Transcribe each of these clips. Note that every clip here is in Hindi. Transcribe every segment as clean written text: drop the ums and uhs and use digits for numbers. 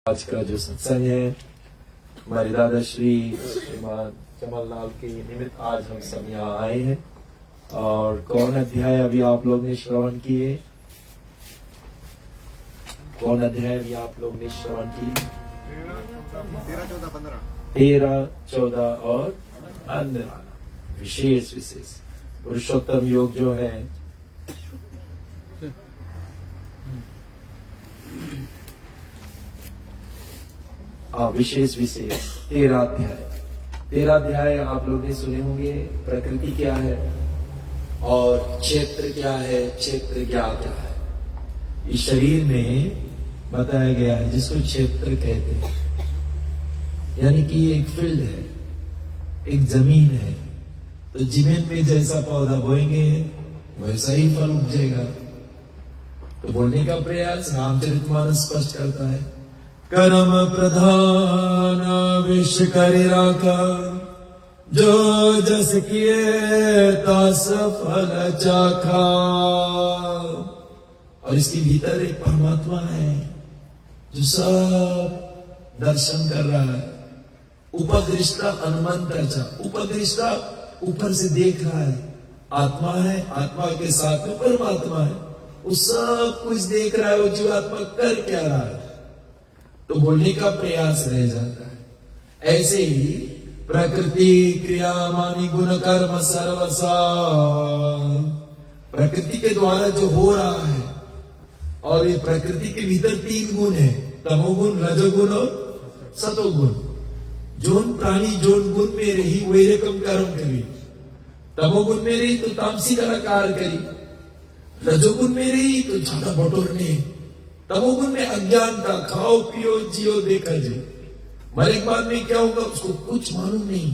आज का जो सत्संग है हमारे दादा श्री श्रीमान जमललाल के निमित्त आज हम सब यहाँ आए हैं। और कौन अध्याय अभी आप लोग ने श्रवण किए? कौन अध्याय अभी आप लोग ने श्रवण किए? 13, 14 और 15 विशेष पुरुषोत्तम योग जो है विशेष 13 अध्याय आप लोग ने सुने होंगे। प्रकृति क्या है और क्षेत्र क्या है, क्षेत्र क्या है। इस शरीर में बताया गया है जिसको क्षेत्र कहते हैं, यानी कि एक फील्ड है, एक जमीन है। तो जमीन में जैसा पौधा बोएंगे वैसा ही फल उपजेगा। तो बोलने का प्रयास रामचरितमानस स्पष्ट करता है। कर्म प्रधान विश्व करि राखा, जो जस किए तास फल चाखा। और इसके भीतर एक परमात्मा है जो सब दर्शन कर रहा है। उपदृष्टा हनुमंतर्चा, उपदृष्टा ऊपर से देख रहा है, आत्मा है, आत्मा के साथ में परमात्मा है, वो सब कुछ देख रहा है। वो जीवात्मा कर क्या रहा है तो बोलने का प्रयास रह जाता है। ऐसे ही प्रकृति क्रिया मानी गुण कर्म सर्वसा, प्रकृति के द्वारा जो हो रहा है। और ये प्रकृति के भीतर 3 गुण है, तमोगुण, रजोगुण और सतोगुण। जोन प्राणी जोन गुण में रही वही रकम कर्म करी। तमोगुण में रही तो तामसी कलाकार करी, रजोगुण में रही तो ज्यादा बटोरने, तमोगुण में अज्ञानता, खाओ पियो जियो देखा जाए। मरे के बाद में क्या होगा उसको कुछ मालूम नहीं।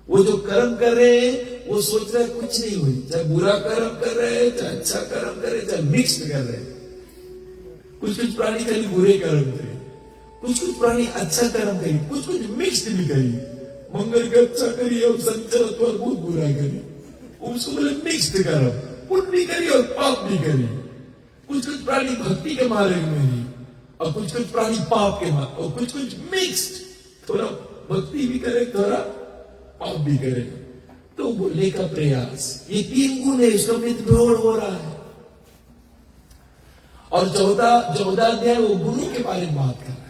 वो जो कर्म कर रहे हैं वो सोच रहे कुछ नहीं हुई, चाहे बुरा कर्म कर रहे हैं, चाहे अच्छा कर्म कर रहे हैं, चाहे मिक्स्ड कर रहे हैं। कुछ प्राणी खाली बुरे कर्म करे, कुछ प्राणी अच्छा कर्म करी, कुछ मिक्स्ड भी करी। मंगल का अच्छा करी और संचल और बहुत बुरा करी, उसको बोले मिक्स्ड कर्म। पुण्य भी करी और पाप भी करी। कुछ प्राणी भक्ति के मार्ग में ही और कुछ प्राणी पाप के मार्ग, और कुछ मिक्स्ड, थोड़ा भक्ति भी करे थोड़ा पाप भी करे। तो बोलने का प्रयास, ये 3 गुण है, इसका मित्रभोड़ हो रहा है। और 14 अध्याय वो गुरु के बारे में बात कर रहा है।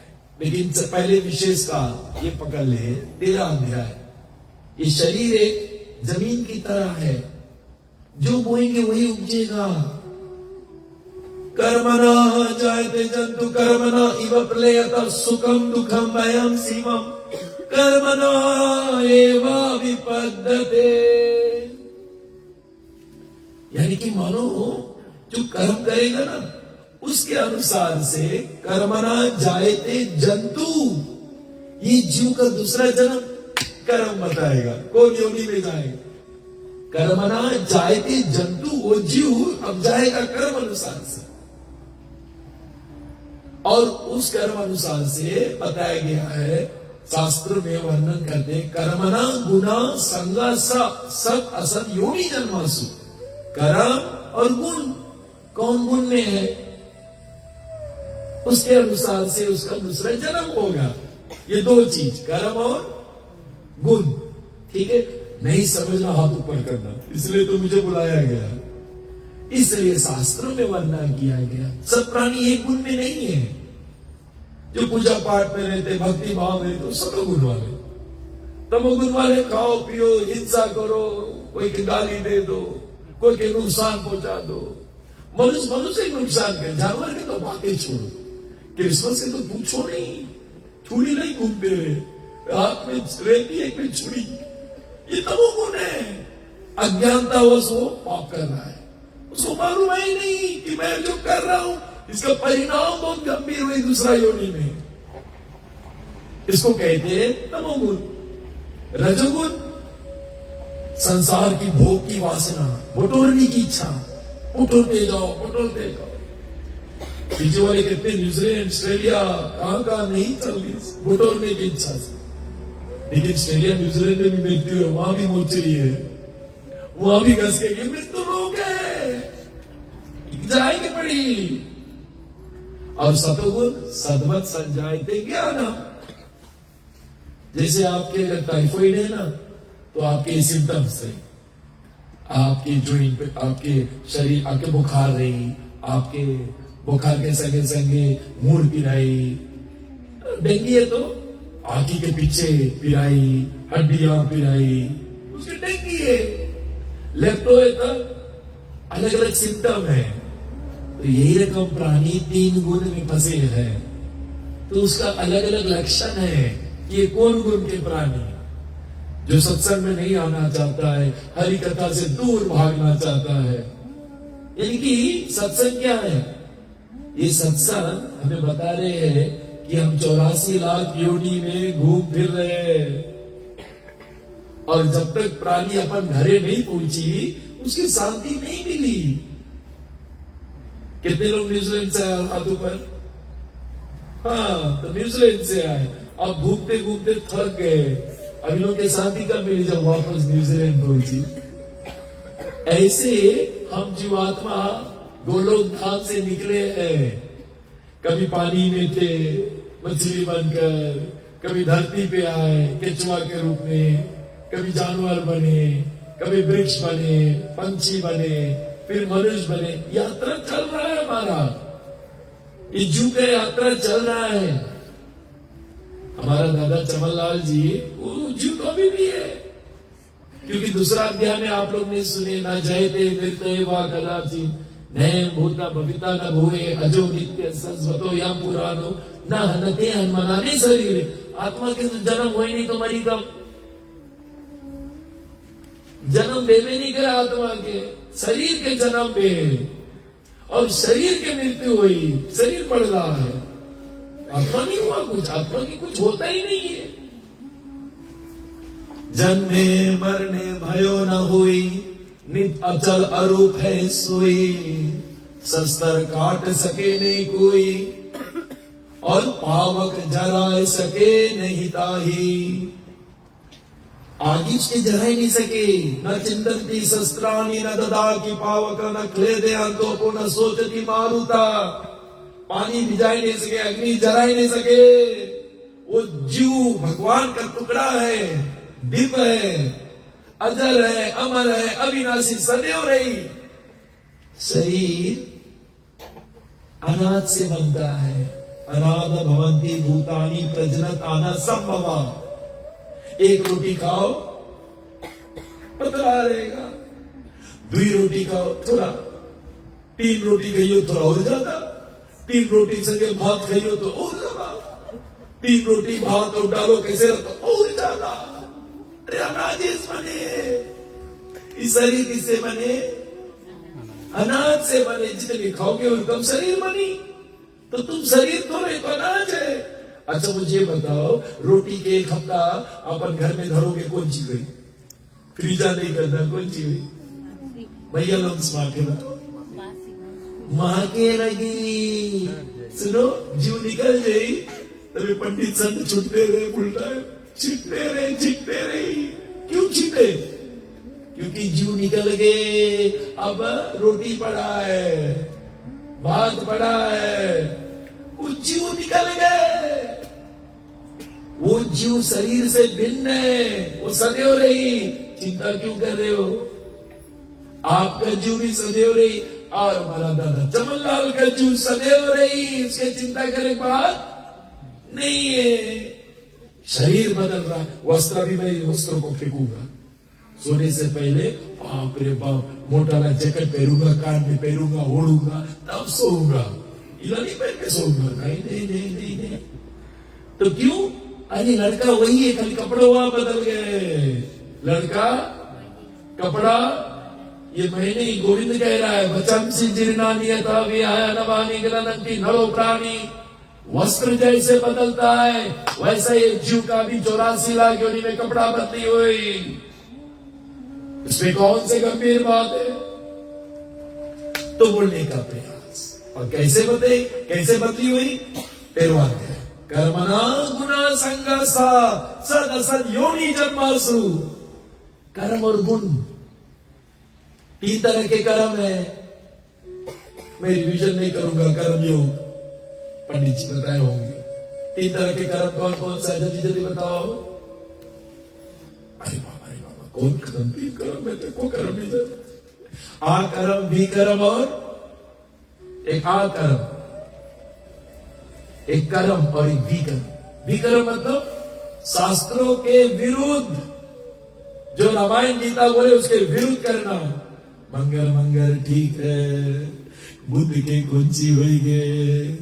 लेकिन पहले विशेष का ये पकड़ ले 13 अध्याय। ये शरीर एक जमीन की तरह है, जो बोएंगे वही उपजेगा। कर्मणा जायते जंतु कर्मणा इव प्रलयतः सुखम दुखम भयम शिवम कर्मणा एव विपद्यते। यानी कि मानो जो कर्म करेगा ना उसके अनुसार से कर्मणा जायते जंतु, ये जीव का दूसरा जन्म कर्म बताएगा, कौन योनि में जाएगा। कर्मणा जायते जंतु, वो जीव अब जाएगा कर्म अनुसार से। और उस कर्म अनुसार से बताया गया है, शास्त्र में वर्णन करते हैं, कर्मणा गुणा संगा सत असत योनि जन्मासु। कर्म और गुण, कौन गुण में है उसके अनुसार से उसका दूसरा जन्म होगा। ये 2 चीज, कर्म और गुण। ठीक है, नहीं समझना हाथ ऊपर करना, इसलिए तो मुझे बुलाया गया। इसलिए शास्त्रों में वर्णन किया गया सब प्राणी एक गुण में नहीं है। जो पूजा पाठ में रहते, भक्ति भाव में, तो सतोगुण वाले। तमोगुण वाले खाओ पियो, हिंसा करो, कोई की गाली दे दो, कोई के नुकसान पहुंचा दो। मनुष्य को नुकसान करे, जानवर के तो बातें छोड़ो। क्रिसमस के तो पूछो नहीं, छुरी नहीं घूमते रहे, हाथ में रहती है कोई छुरी। ये तमोगुण है, अज्ञानता वो पाप कर रहा है, उसको मालूम है ही नहीं कि मैं जो कर रहा हूं इसका परिणाम बहुत गंभीर हुई दूसरा योनि में। इसको कहते हैं तमोगुण। रजोगुण संसार की भोग की वासना, बटोरने की इच्छा, बटोरते जाओ। पीछे वाले कहते हैं न्यूजीलैंड, ऑस्ट्रेलिया, कहां नहीं चल रही बटोरने की इच्छा से। लेकिन ऑस्ट्रेलिया न्यूजीलैंड में भी मृत्यु है, वहां भी मोचरी है, वहां भी घस के मृत्यु रोग है, जाएंगे पड़ी। और सतोगुण सद्वत् संजायते ज्ञानम। जैसे आपके अगर टाइफाइड है ना, तो आपके सिम्टम्स है, आपके जॉइंट पे, आपके शरीर, आपके बुखार रही, आपके बुखार के संगे संगे मूड पिराई। डेंगू है तो आंखी के पीछे पिराई, हड्डियां पिराई, उसके डेंगू है। लेप्टो है तो अलग अलग सिम्टम है। तो यही रकम प्राणी 3 गुण में फंसे हैं, तो उसका अलग अलग लक्षण है कि ये कौन गुण के प्राणी। जो सत्संग में नहीं आना चाहता है, हरि कथा से दूर भागना चाहता है। यानी कि सत्संग क्या है? ये सत्संग हमें बता रहे हैं कि हम 84 लाख योनि में घूम फिर रहे हैं, और जब तक प्राणी अपन घरे नहीं पहुंची, उसकी शांति नहीं मिली। कितने लोग न्यूजीलैंड से आए हाथों पर? हाँ, तो न्यूजीलैंड से आए, अब घूमते घूमते थक गए, अभी लोग के शांति कब मिली जब वापस न्यूजीलैंड पहुंची। ऐसे हम जीवात्मा गोलोक धाम से निकले हैं। कभी पानी में थे मछली बनकर, कभी धरती पे आए केचुआ के रूप में, कभी जानवर बने, कभी वृक्ष बने, पंछी बने, फिर मनुष्य बने। यात्रा चल रहा है हमारा, ये जीव का यात्रा चल रहा है। हमारा दादा चमनलाल जी वो जीव तो अभी भी है, क्योंकि दूसरा अध्याय में आप लोग ने सुने, ना जयते मृत्युं वा कदाचित्, नैव भूता भविता न भूये, अजो नित्य शाश्वतो यम पुराणो, न हनते हनुमाने शरीर। आत्मा के तो जन्म हुए नहीं तो मरी कब? जन्म देवे नहीं करा आत्मा के, शरीर के जन्म पे, और शरीर के मृत्यु हुई, शरीर पड़ रहा है, आत्मा नहीं हुआ कुछ, आत्मा की कुछ होता ही नहीं है। जन्मे मरने भयो न हुई, नित अचल अरूप है सोई, शस्त्र काट सके नहीं कोई, और पावक जरा सके नहीं ताही। आगे उसके जरा ही नहीं सके। न चिंतन्ति शस्त्राणि न ददाति पावक, न क्लेदे अंतोपो न सोचति मारुता। पानी भिजा ही नहीं सके, अग्नि जरा ही नहीं सके। वो जीव भगवान का टुकड़ा है, दिव्य है, अजर है, अमर है, अविनाशी, सदैव रही। शरीर अनाद से बनता है, अनाद भवन्ति भूतानि प्रजनताना संभवा। एक रोटी खाओ पतला रहेगा, 2 रोटी खाओ थोड़ा, 3 रोटी खाइयो थोड़ा और ज्यादा, 3 रोटी संगे भात खाइयो तो और ज्यादा, 3 रोटी भात और डालो कैसे रहता और ज्यादा। अनाज बने, इस शरीर किससे बने? अनाज से बने। जितने खाओगे उनका शरीर बनी, तो तुम शरीर थोड़े तो अनाज है। अच्छा मुझे बताओ, रोटी के 1 हफ्ता अपन घर में धरोगे, कौन सी गई? फ्रीजा नहीं करना, कौन सी गई? भैया लोग स्मार्ट है, माँ के लगी। सुनो, जीव निकल गई, तभी पंडित संत छुटते रहे, उल्टा छिटते रहे। क्यों छिटे? क्योंकि जीव निकल गए। अब रोटी पड़ा है, भात पड़ा है, वो जीव निकल गए। वो जीव शरीर से भिन्न है, वो सदैव रही। चिंता क्यों कर रहे हो? आपका जीव भी सदैव रही, और हमारा दादा चमनलाल का जीव सदैव रही, इसके चिंता करने की बात नहीं है। शरीर बदल रहा है, वस्त्र भी मैं वस्त्रों को फेंकूंगा सोने से पहले। बाप रे बाप, मोटा ना जैकेट पहनूंगा, कान में पहनूंगा, ओढ़ूंगा, तब सोऊंगा, इला नहीं पहन के सोऊंगा। नहीं। तो क्यों? अरे लड़का वही है, खाली कपड़ा हुआ बदल गए। लड़का कपड़ा, ये मैंने ही गोविंद कह रहा है, वचंसी जीर्णा नियता विहाय नवानि गृह्णन्ति नरो प्राणी। वस्त्र जैसे बदलता है, वैसे ये जीव का भी 84 लाख योनि में कपड़ा बदली हुई। इसमें कौन से गंभीर बात है? तो बोलने का प्रयास। और कैसे बदली हुई? तेरवाध्याय, कर्मणा गुणा संगसा सद असद योनि जन्मासु। कर्म और गुण 3 तरह के कर्म है। मैं रिविजन नहीं करूंगा कर्म योग, पंडित जी बताए होंगे 3 तरह के कर्म कौन कौन सा है, जल्दी जल्दी बताओ। अरे बाबा कौन कर्म, 3 कर्म में देखो कर्म इधर, आ कर्म, भी कर्म और एक आ कर्म, एक कर्म और एक भी कर्म। भी कर्म मतलब शास्त्रों के विरुद्ध, जो रामायण गीता बोले उसके विरुद्ध करना। मंगल मंगल ठीक है, बुद्ध के कुंची हो गए,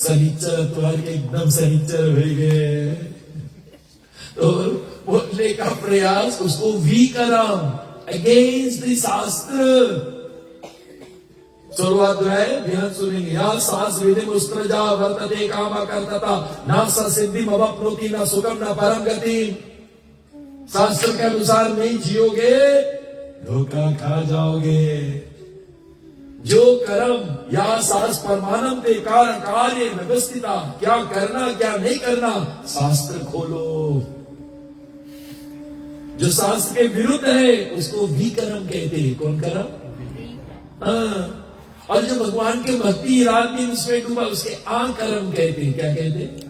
शनिचर त्वार के एकदम शनिचर हो गए, तो बोलने का प्रयास, उसको भी कर्म, अगेंस्ट द शास्त्र। सर्वाध्याय ध्यान सुनेंगे, या सास विधि मुस्त्रजा वर्तते कामा करता ना स सिद्धि मवप्नोति ना सुखम ना परम गति। शास्त्र के अनुसार नहीं जियोगे धोखा खा जाओगे। जो कर्म या सास परमानम ते कार्य व्यवस्थिता, क्या करना क्या नहीं करना, शास्त्र खोलो। जो शास्त्र के विरुद्ध है उसको भी कर्म कहते हैं। कौन कर्म? हाँ। और जो भगवान के भक्ति रात दिन उसमें डूबा उसके आ कर्म कहते हैं। क्या कहते हैं?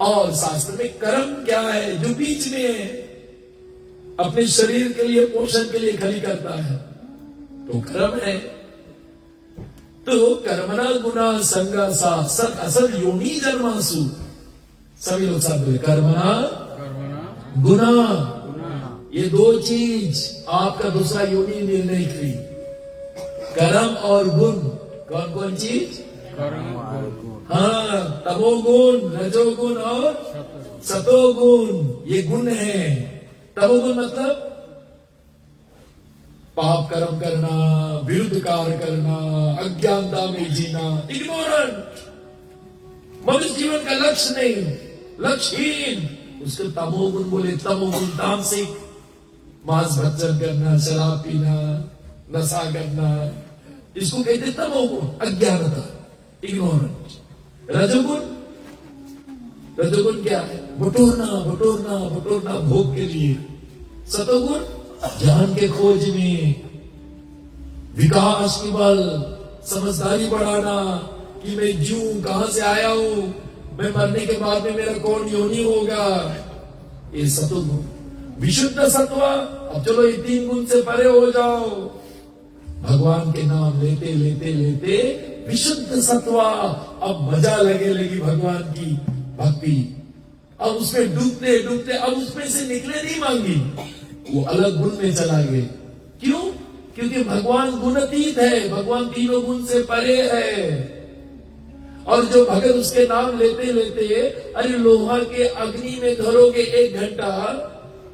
और शास्त्र में कर्म क्या है? जो बीच में है, अपने शरीर के लिए पोषण के लिए खली करता है तो कर्म है। तो कर्मणा गुना संगा सा सत असद योनि जन्मासु। सभी लोग साथ बोले, कर्मणा गुना, ये 2 चीज आपका दूसरा योनि निर्णय करी। कर्म और गुण, कौन कौन चीज? कर्म और गुण। हाँ, तमोगुण, रजोगुण और सतोगुण, ये गुण है। तमोगुण मतलब पाप कर्म करना, विरुद्ध कार्य करना, अज्ञानता में जीना, इग्नोरेंट, मनुष्य जीवन का लक्ष्य नहीं, लक्ष्यहीन, उसको तमोगुण बोले। तमोगुण तामसिक, मांस भक्षण करना, शराब पीना, नशा करना, इसको कहते तमोगुण, अज्ञानता, इग्नोरेंट। रजोगुण, रजोगुण क्या है? बटोरना बटोरना बटोरना भोग के लिए। सतोगुण ज्ञान के खोज में, विकास की बल, समझदारी बढ़ाना कि मैं जीऊं, कहां से आया हूं, मैं मरने के बाद में मेरा कौन योनि होगा, ये सतोगुण। विशुद्ध सत्व, अब चलो ये 3 गुण से परे हो जाओ। भगवान के नाम लेते लेते लेते विशुद्ध सत्वा, अब मजा लगी भगवान की भक्ति। अब उसमें डूबते डूबते अब उसमें से निकले नहीं मांगी, वो अलग गुण में चला गए। क्यों? क्योंकि भगवान गुणातीत है, भगवान तीनों गुण से परे है। और जो भगत उसके नाम लेते लेते, अरे लोहा के अग्नि में धरोगे 1 घंटा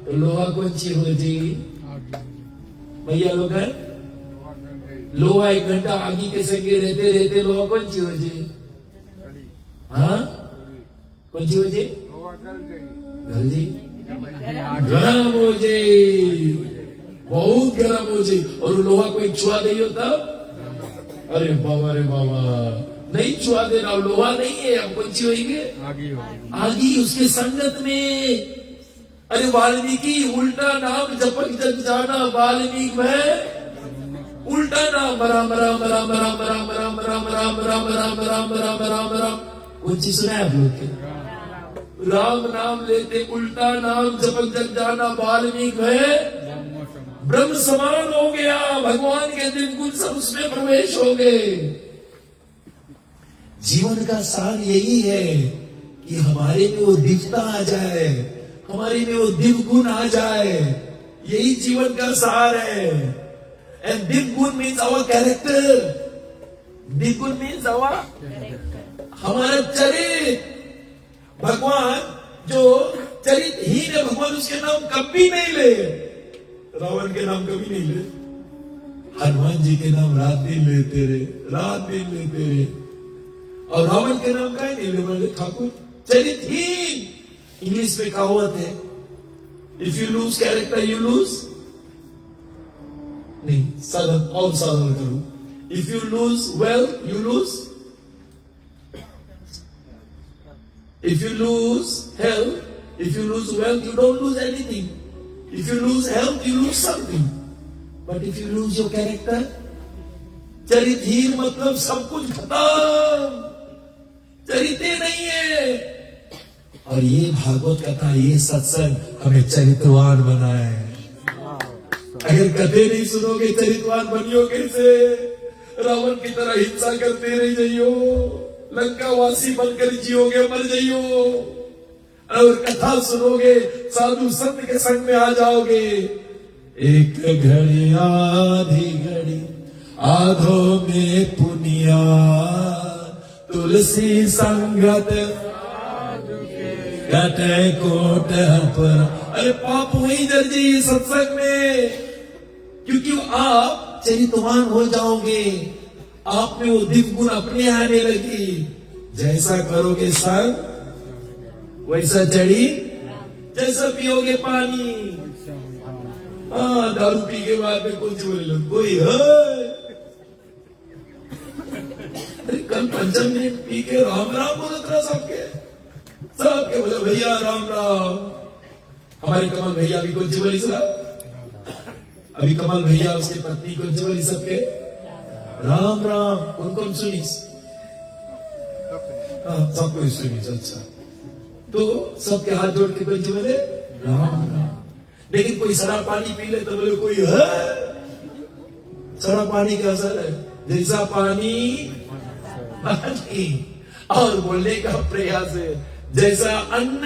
तो लोहा कौन सी हो जी? भैया लोग है, लोहा 1 घंटा आगी के संगे रहते रहते लोहा कौन सी हो जी? हाँ, कौन सी हो जी? जल्दी गरम हो जाए, बहुत गरम हो जाए। और लोहा को एक छुआ दे तब, अरे बाबा नहीं छुआ देना, लोहा नहीं है, अब कौन सी होगी? आगी उसके संगत में। अरे वाल्मीकि उल्टा नाम जपक जग जाना, वाल्मीकि में उल्टा नाम, राम राम राम राम राम राम राम राम राम राम राम राम राम राम। कौन चीज सुना है आप लोग के? राम नाम लेते उल्टा नाम जपक जग जाना, वाल्मीकि में ब्रह्म समान हो गया। भगवान के दिन गुण सब उसमें प्रवेश हो गए। जीवन का सार यही है कि हमारे में वो दिव्यता आ जाए, हमारे में वो दिव्य गुण आ जाए, यही जीवन का सार है। एंड दिव्य गुण मीन्स आवर कैरेक्टर, दिव्य गुण मीन्स आवर हमारा चरित्र। भगवान जो चरित्रहीन है, भगवान उसके नाम कभी नहीं ले। रावण के नाम कभी नहीं ले, हनुमान जी के नाम रात दिन लेते रहे, रात दिन लेते रहे। और रावण के नाम का ही नहीं ले, बोले ठाकुर चरित्रहीन। इंग्लिश में कहावत है, if you lose character you lose, नहीं साधन और साधन करूं, if you lose wealth you lose, if you lose health, if you lose wealth you don't lose anything, if you lose health you lose something, but if you lose your character, चरित्रहीन मतलब सब कुछ खत्म। चरित्र नहीं है। और ये भागवत कथा, ये सत्संग हमें चरित्रवान बनाए। अगर कथे नहीं सुनोगे चरित्रवान बनियो कैसे? रावण की तरह हिंसा करते रह जाइयो, लंका वासी बनकर जियोगे, मर जाइयो। और कथा सुनोगे, साधु संत के संग में आ जाओगे। एक घड़ी आधी घड़ी आधो में पुनिया, तुलसी संगत कटे कोट पर। अरे पाप वही दर्जी सत्संग में, क्योंकि आप चरितवान हो जाओगे, आप में वो दिव्य गुण अपने आने लगी। जैसा करोगे संग वैसा चढ़ी, जैसा पियोगे पानी। हाँ, दारू पी के बाद में कौन सी बोले लोग, कोई है? अरे कल 5 मिनट पी के राम राम बोलत रहा सबके बोले भैया राम राम। हमारे कमल भैया भी कौन सी बोली सला? अभी कमल भैया उसकी पत्नी कौन सी बोली सबके राम राम। कौन कौन सुनी? हाँ, सबको सुनी। अच्छा, तो सबके हाथ जोड़ के कौन सी बोले राम राम। लेकिन कोई शराब पानी पी ले तो बोले कोई है? शराब पानी का असर है जैसा पानी पानी, और बोलने का प्रयास है जैसा अन्न।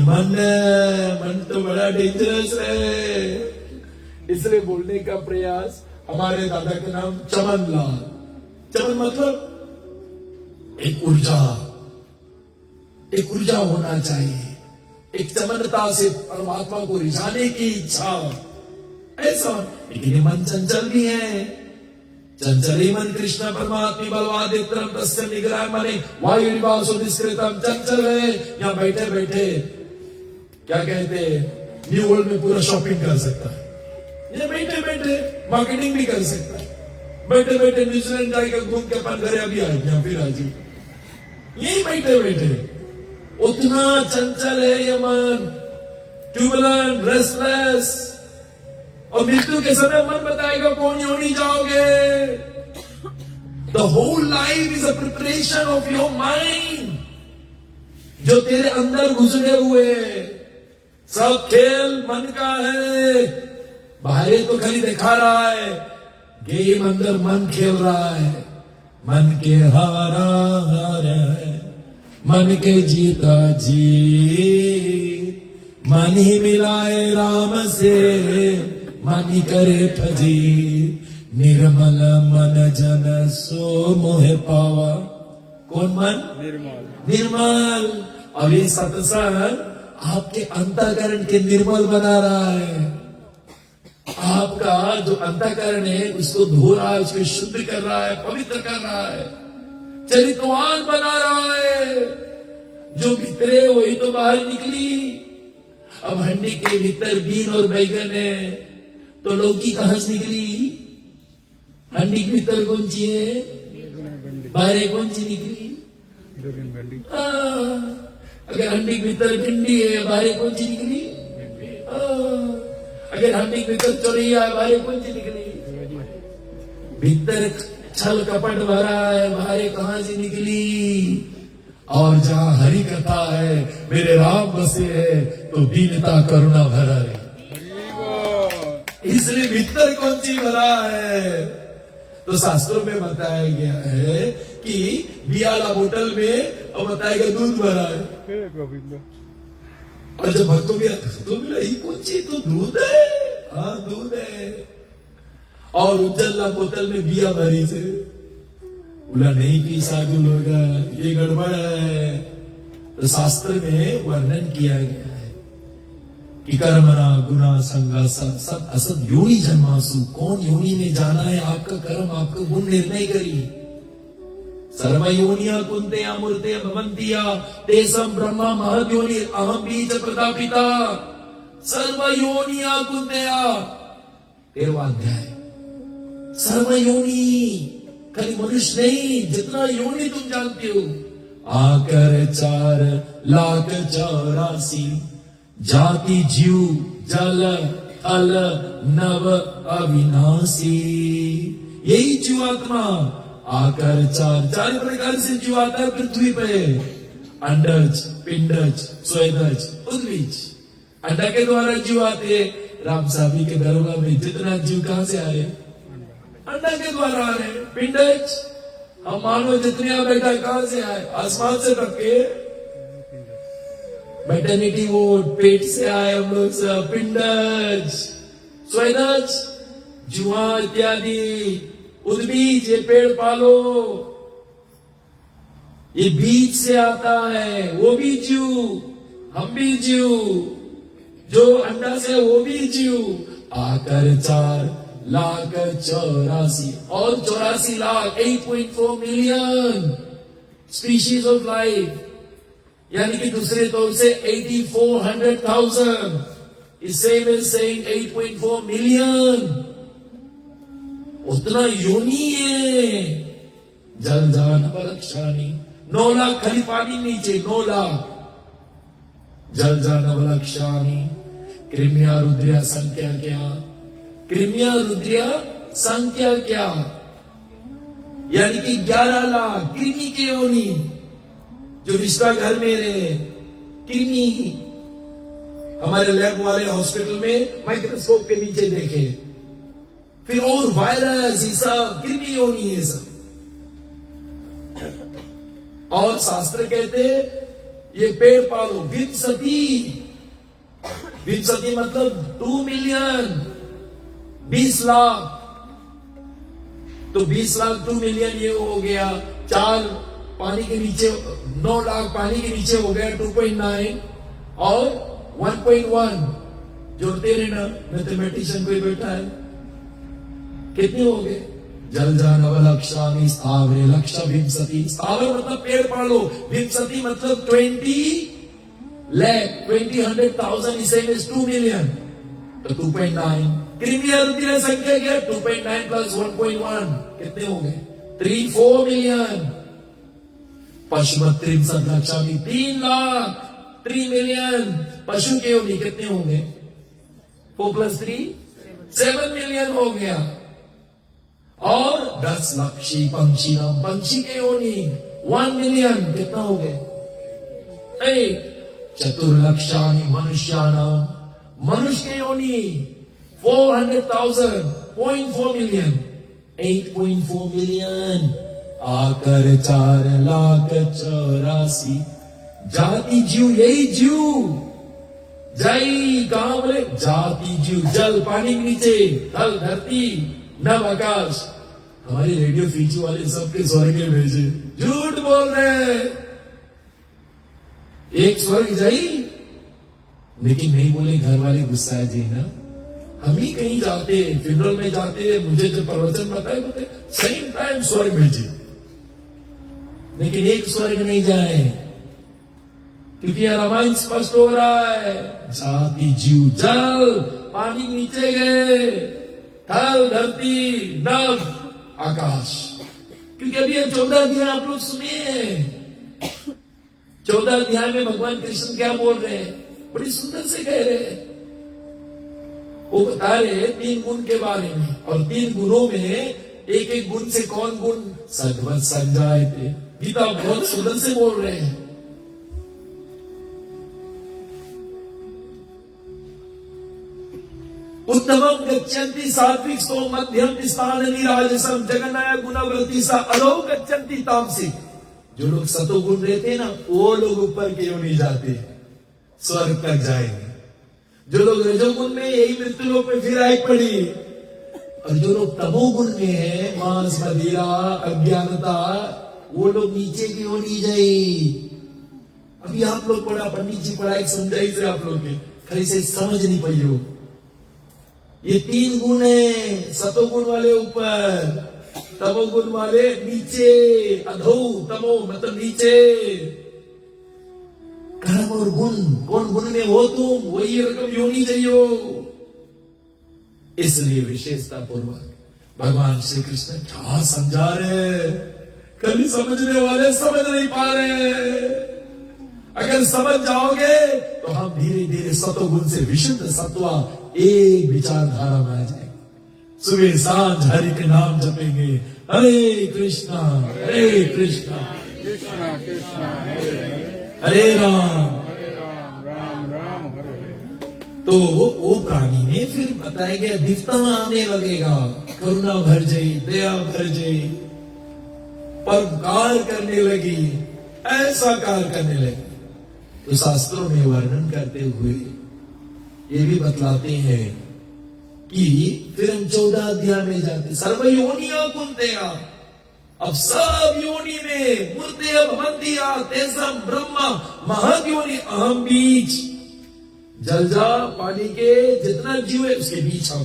मन तो बड़ा डेंजरस है, इसलिए बोलने का प्रयास। हमारे दादा के नाम चमन लाल। चमन मतलब एक ऊर्जा, एक ऊर्जा होना चाहिए, एक चमनता से परमात्मा को रिझाने की इच्छा, ऐसा। लेकिन ये मन चंचल भी है। चंचली मन कृष्ण परमात्मा बलवादित्रम तस्य निग्रह मने वायु निवासो निष्कृतम। चंचल है, यहाँ बैठे बैठे क्या कहते न्यू वर्ल्ड में पूरा शॉपिंग कर सकता है, ये बैठे बैठे मार्केटिंग भी कर सकता है, बैठे बैठे न्यूजीलैंड जाएगा घूम के अपन घरे अभी आए यहाँ फिर आज यही बैठे बैठे। उतना चंचल है ये मन, ट्यूबुलेंट, रेस्टलेस। और मृत्यु के समय मन बताएगा कौन योनि जाओगे। The whole life is a preparation of your mind, जो तेरे अंदर घुसने हुए। सब खेल मन का है, बाहर तो खाली दिखा रहा है, गेम अंदर मन खेल रहा है। मन के हारा हार है, मन के जीता जीत। मन ही मिलाए राम से, मन ही करे फजीर। निर्मल मन जन सो मोह पावा। कौन मन? निर्मल। और ये सत्संग आपके अंतःकरण के निर्मल बना रहा है। आपका जो अंतःकरण है उसको धो रहा है, उसको शुद्ध कर रहा है, पवित्र कर रहा है, चरित्रवान बना रहा है। जो भीतरे वही तो बाहर निकली। अब हंडी के भीतर बीन और बैगन है तो लौकी कहां से निकली? हंडी के भीतर कौन सी है, बाहर कौन सी निकली? अगर हंडी के भीतर भिंडी है, बाहर कौन सी निकली? अगर हंडी के भीतर चोरिया है, बाहर कौन सी निकली? भीतर छल कपट भरा है, बाहर कहां से निकली? और जहां हरि कथा है, मेरे राम बसे है, तो दीनता करुणा भरा है। इसलिए भीतर कौन सी भरा है? तो शास्त्रों में बताया गया है कि बियाला बोतल में और बताएगा दूध भरा है। और जब भक्तों में तो मिला ही कौन सी? तो दूध है। हाँ, दूध है। और उज्जला बोतल में बिया भरी से बोला नहीं पी साधु लोग, ये गड़बड़ है। तो शास्त्र में वर्णन किया गया है कि कर्मणा गुना संगा सत असत योनि जन्मासु। कौन योनि में जाना है, आपका कर्म आपका गुण निर्णय करी। सर्व योनिया कुंते अमूर्ते भवंतिया तेसम ब्रह्मा महद योनि अहम बीज प्रदापिता। सर्व योनिया कुंतेया 13वां अध्याय। सर्व योनि, खाली मनुष्य नहीं, जितना योनि तुम जानते हो। आकर 4,84,000 जाति जीव जल थल नव अविनाशी। यही जीवात्मा आकर चार प्रकार से जीव आता है पृथ्वी पे। अंडज, पिंडज, स्वेदज, उद्भिज। अंडा के द्वारा जीव आते। राम साहबी के दरगाह में जितना जीव कहां से आए? अंडा के द्वारा आ रहे। पिंडज, हम मानो जितने बेटा कहां से आए? आसमान से टपके। मैटरनिटी वार्ड, पेट से आए हम लोग सब। पिंडज, स्वेदज, जुआ इत्यादि। उद्बीज, ये पेड़ पालो, ये बीज से आता है। वो भी जीव, हम भी जीव। जो अंडा से वो भी जीव। आकर 4,84,000 और 84 lakh 8.4 million species of life, यानी कि दूसरे तौर से 84,100,000 is same as saying 8.4 million. उतना योनि है। जल जान पलक्षानी 9 लाख खाली पानी नीचे 9 लाख। जल जान पलक्षानी। कृमिया रुद्रिया संख्या क्या? कृमिया रुद्रिया संख्या क्या? यानी कि 11 लाख कृमि के योनि जो विश्वा घर में रहे। कृमि हमारे लैब वाले हॉस्पिटल में माइक्रोस्कोप के नीचे देखे। फिर और वायरस, ये सब कृमि योनि है सब। और शास्त्र कहते ये पेड़ पालो। विंसति, विंसति मतलब 2 मिलियन, 20 लाख। तो 20 लाख 2 मिलियन ये हो गया। 4 पानी के नीचे, 9 लाख पानी के नीचे हो गया 2.9 और 1.1। जोड़ते रहना, मैथमेटिशियन कोई बैठा है। कितने हो गए? जल जानवलक्षामी स्थावरे लक्ष विंसति। स्थावर मतलब पेड़ पालो। विंसति मतलब 20 lakh 100,000 is same as 2 million. तो 2.9। कृमिया रुद्रिया संख्या क्या? 2.9 प्लस 1.1 कितने हो गए? 3-4 मिलियन। पशुमत्रिम संरक्षामी 3 लाख 3 मिलियन। पशु के योनि कितने होंगे? 4 + 3 7 मिलियन हो गया। और 10 लक्षी पंक्षी नाम, पंक्षी के योनि 1 मिलियन कितना हो गए? 8। चतुर्लक्षानी मनुष्यानाम, मनुष्य के योनि 400,000 0.4 मिलियन 8.4 मिलियन। आकर 4,84,000 जाति जीव। यही जीव जय कहां बोले? जाति जीव। जल पानी के नीचे, थल धरती, नव आकाश। हमारे रेडियो फीजी वाले सबके स्वर्ग में भेजे। झूठ बोल रहे हैं। एक स्वर्ग जाई, लेकिन नहीं बोले। घर वाले गुस्सा है जी ना। हम ही कहीं जाते, फ्यूनरल में जाते, मुझे जो प्रवचन बताए बोलते सेम टाइम स्वर्ग भेजे, लेकिन एक स्वर्ग नहीं जाए। क्योंकि रामायण स्पष्ट हो रहा है। जाति जीव जल पानी नीचे गए, थल धरती नभ आकाश। क्योंकि अभी 14 अध्याय आप लोग सुनिए। 14 अध्याय में भगवान कृष्ण क्या बोल रहे हैं? बड़ी सुंदर से कह रहे हैं। वो बता रहे 3 गुण के बारे में, और 3 गुणों में एक एक गुण से कौन गुण? सद्वत् संजायते। गीता बहुत सुंदर से बोल रहे हैं। उत्तमम गच्छन्ति सात्विक सो मध्यम स्थान निराजसम जगन्नाय गुणवृत्ति सा अलो गच्छन्ति तामसिक। जो लोग सतोगुण रहते ना, वो लोग ऊपर क्यों नहीं जाते? स्वर्ग तक जाएंगे। जो लोग रजोगुण में, यही मृत्यु लोक में फिर आई पड़ी। और जो लोग तमोगुण में है, मांस मदिरा अज्ञानता, वो लोग नीचे क्यों नहीं जाए? अभी आप लोग पढ़ा, पंडित जी पढ़ाई समझाई से आप लोग के खरी से समझ नहीं पाई हो। ये 3 गुण है। सतोगुण वाले ऊपर, तमोगुण वाले नीचे। अधो तमो मतलब नीचे। कर्म और गुण, कौन गुण में हो तुम, वही रकम योनि चाहिए। इसलिए विशेषता पूर्वक भगवान श्री कृष्ण क्या समझा रहे? कभी समझने वाले समझ नहीं पा रहे। अगर समझ जाओगे तो हम धीरे धीरे सतोगुण से विशुद्ध सत्वा एक विचारधारा में आ जाएंगे। सुबह सांझ हरि के नाम जपेंगे, हरे कृष्णा कृष्णा कृष्णा हरे राम। राम राम हरे हरे। तो वो प्राणी में फिर बताया गया दिव्यता आने लगेगा, करुणा भर जाई, दया भर जाई, परोपकार करने लगी, ऐसा कार्य करने लगी। तो शास्त्रों में वर्णन करते हुए ये भी बतलाते हैं कि फिर हम 14 अध्याय में जाते, सर्व योनिया कुंतेया, अब सब योनि में मूर्ते भवंतिया तेसम ब्रह्मा महद योनि अहम बीज, जलजा पानी के जितना जीव है उसके बीच हम,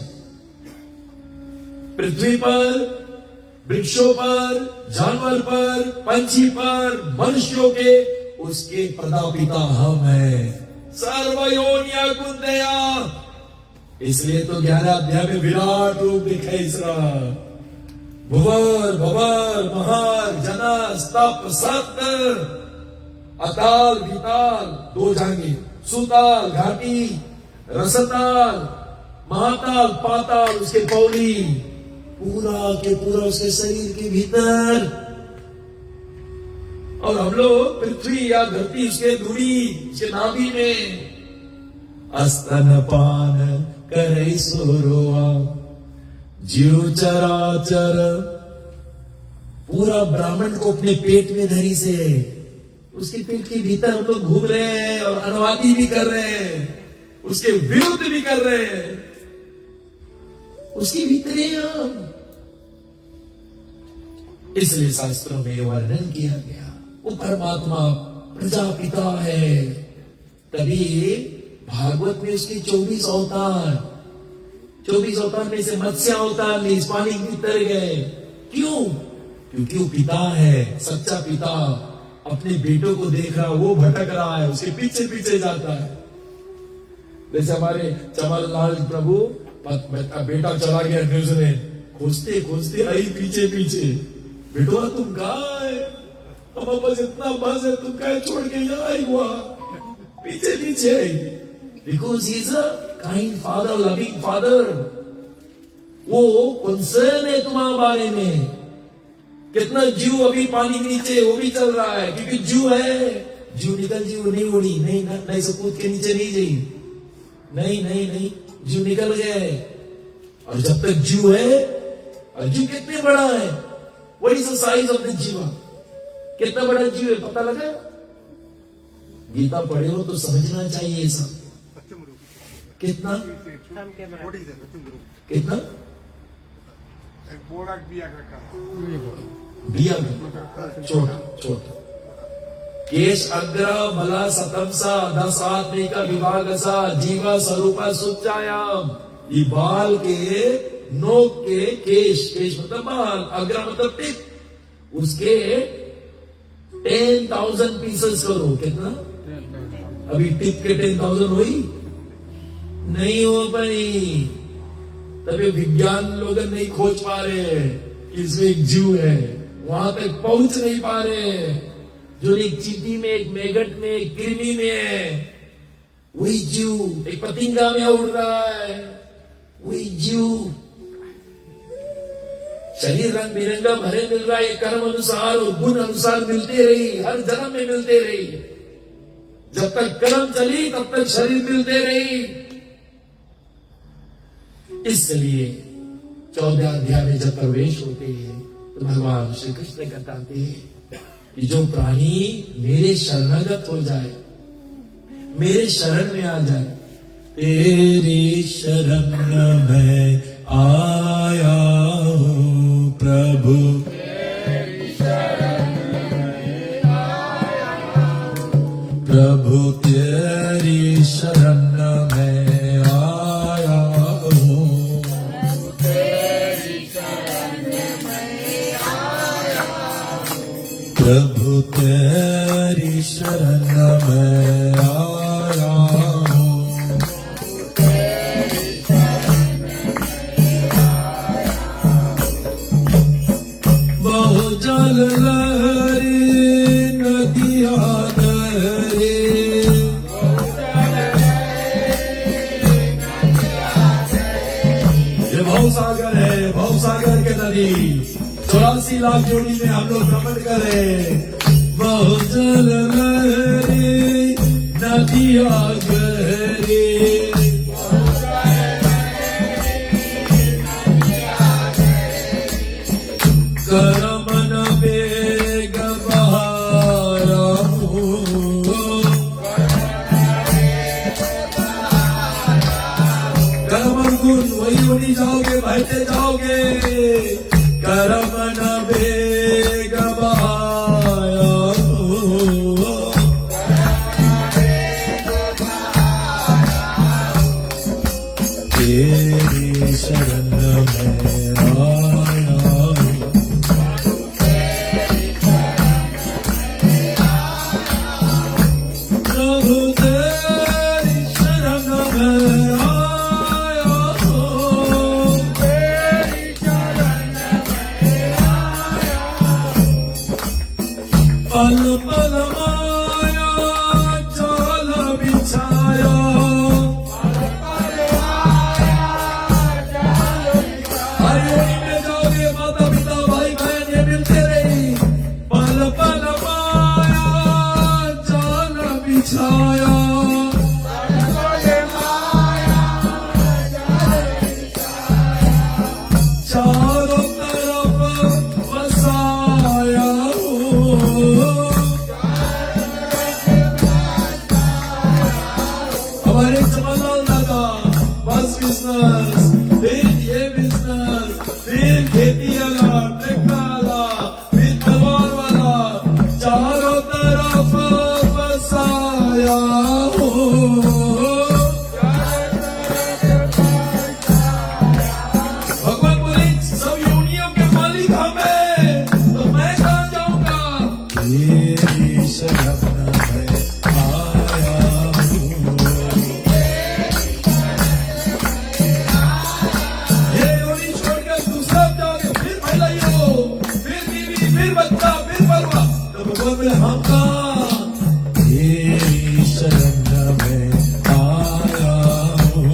पृथ्वी पर, वृक्षों पर, जानवर पर, पंछी पर, मनुष्यों के, उसके प्रदापिता हम हैं। सर्वयोनिया कुंतेया, इसलिए तो 11 अध्याय में विराट रूप दिखे इसका, भुवर भवर महार जनस तप सत, अताल विताल 2 जांगे, सुताल घाटी, रसताल, महाताल पाताल, उसके पौली, पूरा के पूरा उसके शरीर के भीतर, और हम लोग पृथ्वी या धरती उसके धूड़ी, उसके नाभि में, अस्तन पान करे सोरोआ, जीव चराचर, पूरा ब्राह्मण को अपने पेट में धरी से, उसके पेट के भीतर हम लोग घूम रहे हैं और अनुवादी भी कर रहे हैं, उसके विरुद्ध भी कर रहे हैं, उसके भीतर ही हम। इसलिए शास्त्रों में वर्णन किया गया वो परमात्मा प्रजापिता है। तभी भागवत में उसके 24 अवतार, 24 अवतार में से मत्स्य अवतार ने इस पानी के भीतर गए। क्यों? क्योंकि वो पिता है, सच्चा पिता अपने बेटों को देख रहा, वो भटक रहा है, उसके पीछे पीछे जाता है। जैसे हमारे चमनलाल प्रभु बेटा चला गया न्यूजीलैंड, खोजते खोजते आई पीछे पीछे, बेटवा तुम कहाँ है, हमारे पास इतना बस है, तुम कहे छोड़ के यहाँ आई हुआ, पीछे पीछे आई। Because he is a kind father, loving father, वो कंसर्न है तुम्हारे बारे में। कितना जीव अभी पानी के नीचे वो भी चल रहा है, क्योंकि जीव है, जीव निकल, जीव नहीं उड़ी, नहीं से कूद के नीचे नहीं जाई, नहीं जीव निकल गए। और जब तक जीव है, और जीव कितने बड़ा है, what is the size of the जीवा, कितना बड़ा जीव है पता लगा? गीता पढ़े हो तो समझना चाहिए ये सब। कितना कितना बिया छोटा छोटा, केश अग्र मला सतमसा 10 आत्मे का विभाग सा, जीवा स्वरूपा सुचायाम, ये बाल के नोक के केश, केश मतलब बाल, अग्र मतलब टिप, उसके 10,000 पीसेस करो। कितना? अभी टिप के 10,000 हुई नहीं हो पाई, तभी विज्ञान लोग नहीं खोज पा रहे कि इसमें एक जीव है, वहां तक पहुंच नहीं पा रहे जो एक चींटी में, एक मेगट में, एक कृमि में है, वही जीव एक पतिंगा में उड़ रहा है, वही जीव। शरीर रंग बिरंगा भरे मिल रहा है, कर्म अनुसार और गुण अनुसार मिलते रही, हर जन्म में मिलते रही, जब तक कर्म चली तब तक शरीर मिलते रही। इसलिए 14 अध्याय में जब प्रवेश होते हैं तो भगवान श्री कृष्ण बताते हैं कि जो प्राणी मेरे शरणागत हो जाए, मेरे शरण में आ जाए, तेरी शरण में आया हूं प्रभु, प्रभु तेरी शरण में आया हूं, प्रभु तेरी शरण में आया हूं, बहु जल लहरी नदियां लहरी, ये भव सागर है, सागर के नदी 84 लाख जोड़ी में हम लोग भ्रमण करें। बहुत जल लहरी नदिया गहरी, करमन बेग बहारा करमन गुण वही वही जाओगे, बहते जाओगे। करमन बेग बहारा तेरी शरण में आया हूँ। प्रभु तेरी शरण में आया हूँ। पल पल माया जाल बिछाया, हरिओनी में जाओगे माता पिता भाई बहन ये मिलते रही। पल पल माया जाल बिछाया, चारों तरफ बसाया हूँ। हमारे जमालाल दादा बस बिजनेस, फिर ये बिजनेस, फिर खेती वाला, ट्रैक्टर वाला, फिर तलवार वाला, चारों तरफ बसाया हूँ। भगवान बोले सब योनियों के मालिक हमें, तो मैं कहाँ जाऊंगा। तेरी शरण में आया हूँ। ये योनि छोड़कर दूसरा जाओगे, फिर फैलाइयो, फिर बीवी, फिर बच्चा, फिर बलवा, तो भगवान बोले हम कहाँ। तेरी शरण में आया हूँ।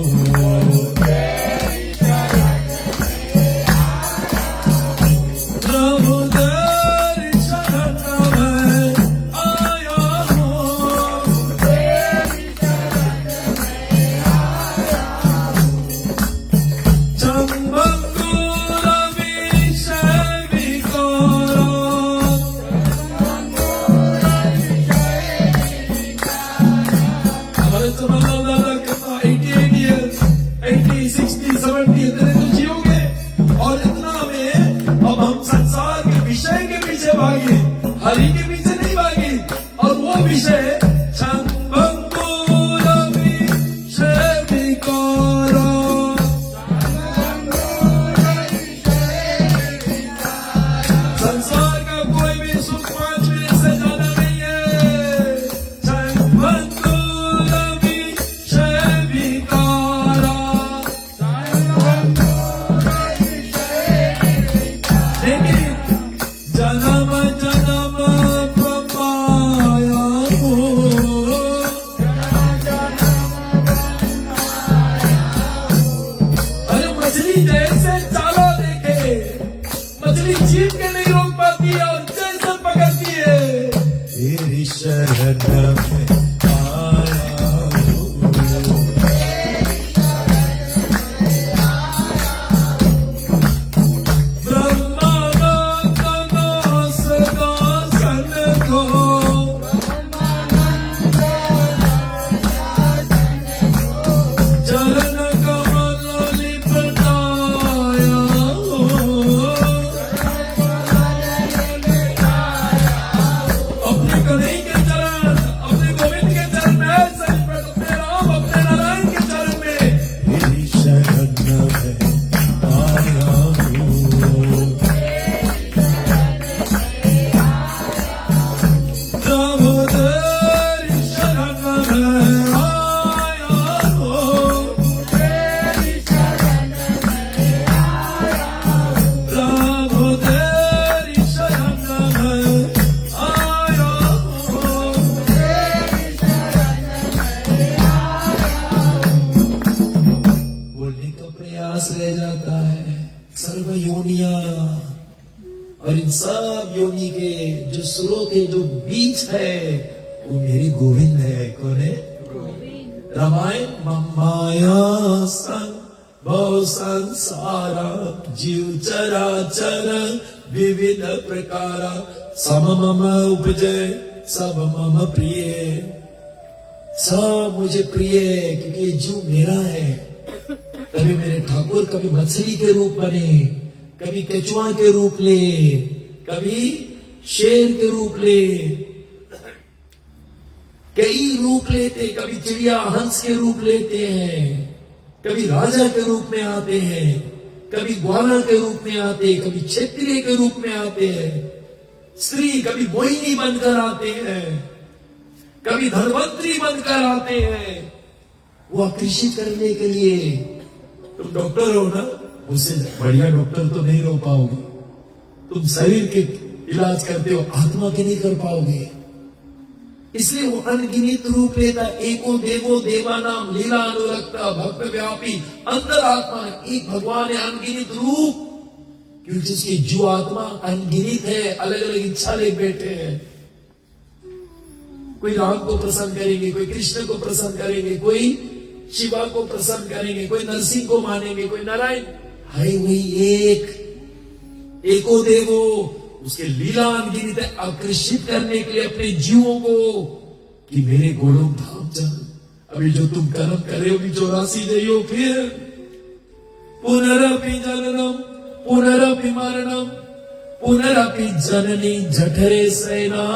प्रभु तेरी शरण में आया हूँ। चंबंगुर विषय विकारा, हमारे जमाना दादा कितना 88 years, 80, 60, 70 इतने तो जियोगे। और इतना में अब हम संसार के विषय के पीछे भागे, हरि के पीछे नहीं भागे। और वो विषय चंबंगुर विषय विकारा, संसार का कोई भी सुख 5 मिनट से ज्यादा नहीं है। चंबंगुर विषय विकारा, लेकिन जन्म जन्म प्रमाया हूँ। अरे मछली जैसे चाला देखे, मछली छीन के नहीं रोक पाती है और जैसे पकड़ती है। तेरी शरण में आया हूँ। ब्रह्मानंद दास दासन को, चरण कमल लिपटाया हूँ। अपने कन्हैया के चरण, अपने गोविंद स्रोत है, जो बीज है, वो मेरी गोविंद है। कौन है? रामायण माया संग बहु संसारा जीव चराचर विविध प्रकारा सम मम उपजय सब मम प्रिय। सब मुझे प्रिय है क्योंकि ये जीव मेरा है। कभी मेरे ठाकुर कभी मछली के रूप बने, कभी केचुआ के रूप ले, कभी शेर के रूप ले, कई रूप लेते, कभी चिड़िया हंस के रूप लेते हैं, कभी राजा के रूप में आते हैं, कभी ग्वाला के रूप में आते हैं, कभी क्षत्रिय के रूप में आते हैं, स्त्री कभी मोहिनी बनकर आते हैं, कभी धनवंतरी बनकर आते हैं, वो आकर्षित करने के लिए। तुम डॉक्टर हो ना, उससे बढ़िया डॉक्टर तो नहीं हो पाओगे। तुम शरीर के इलाज करते हो, आत्मा के नहीं कर पाओगे। इसलिए वो अनगिनत रूप लेता। एको देवो देवानाम लीला अनुरक्ता भक्त व्यापी अंतरात्मा। एक भगवान है अनगिनत रूप, क्योंकि जिसकी जो आत्मा अनगिनत है, अलग अलग इच्छा ले बैठे हैं। कोई राम को प्रसन्न करेंगे, कोई कृष्ण को प्रसन्न करेंगे, कोई शिवा को प्रसन्न करेंगे, कोई नरसिंह को मानेंगे, कोई नारायण। है वही एक, एको देवो। उसके लीला अनगिनत है, आकर्षित करने के लिए अपने जीवों को कि मेरे गोलोक धाम चल। अभी जो तुम कर्म करे हो, 84 जइयो, फिर पुनरपि जननम पुनरपि मरणम पुनरपि जननी जठरे सेना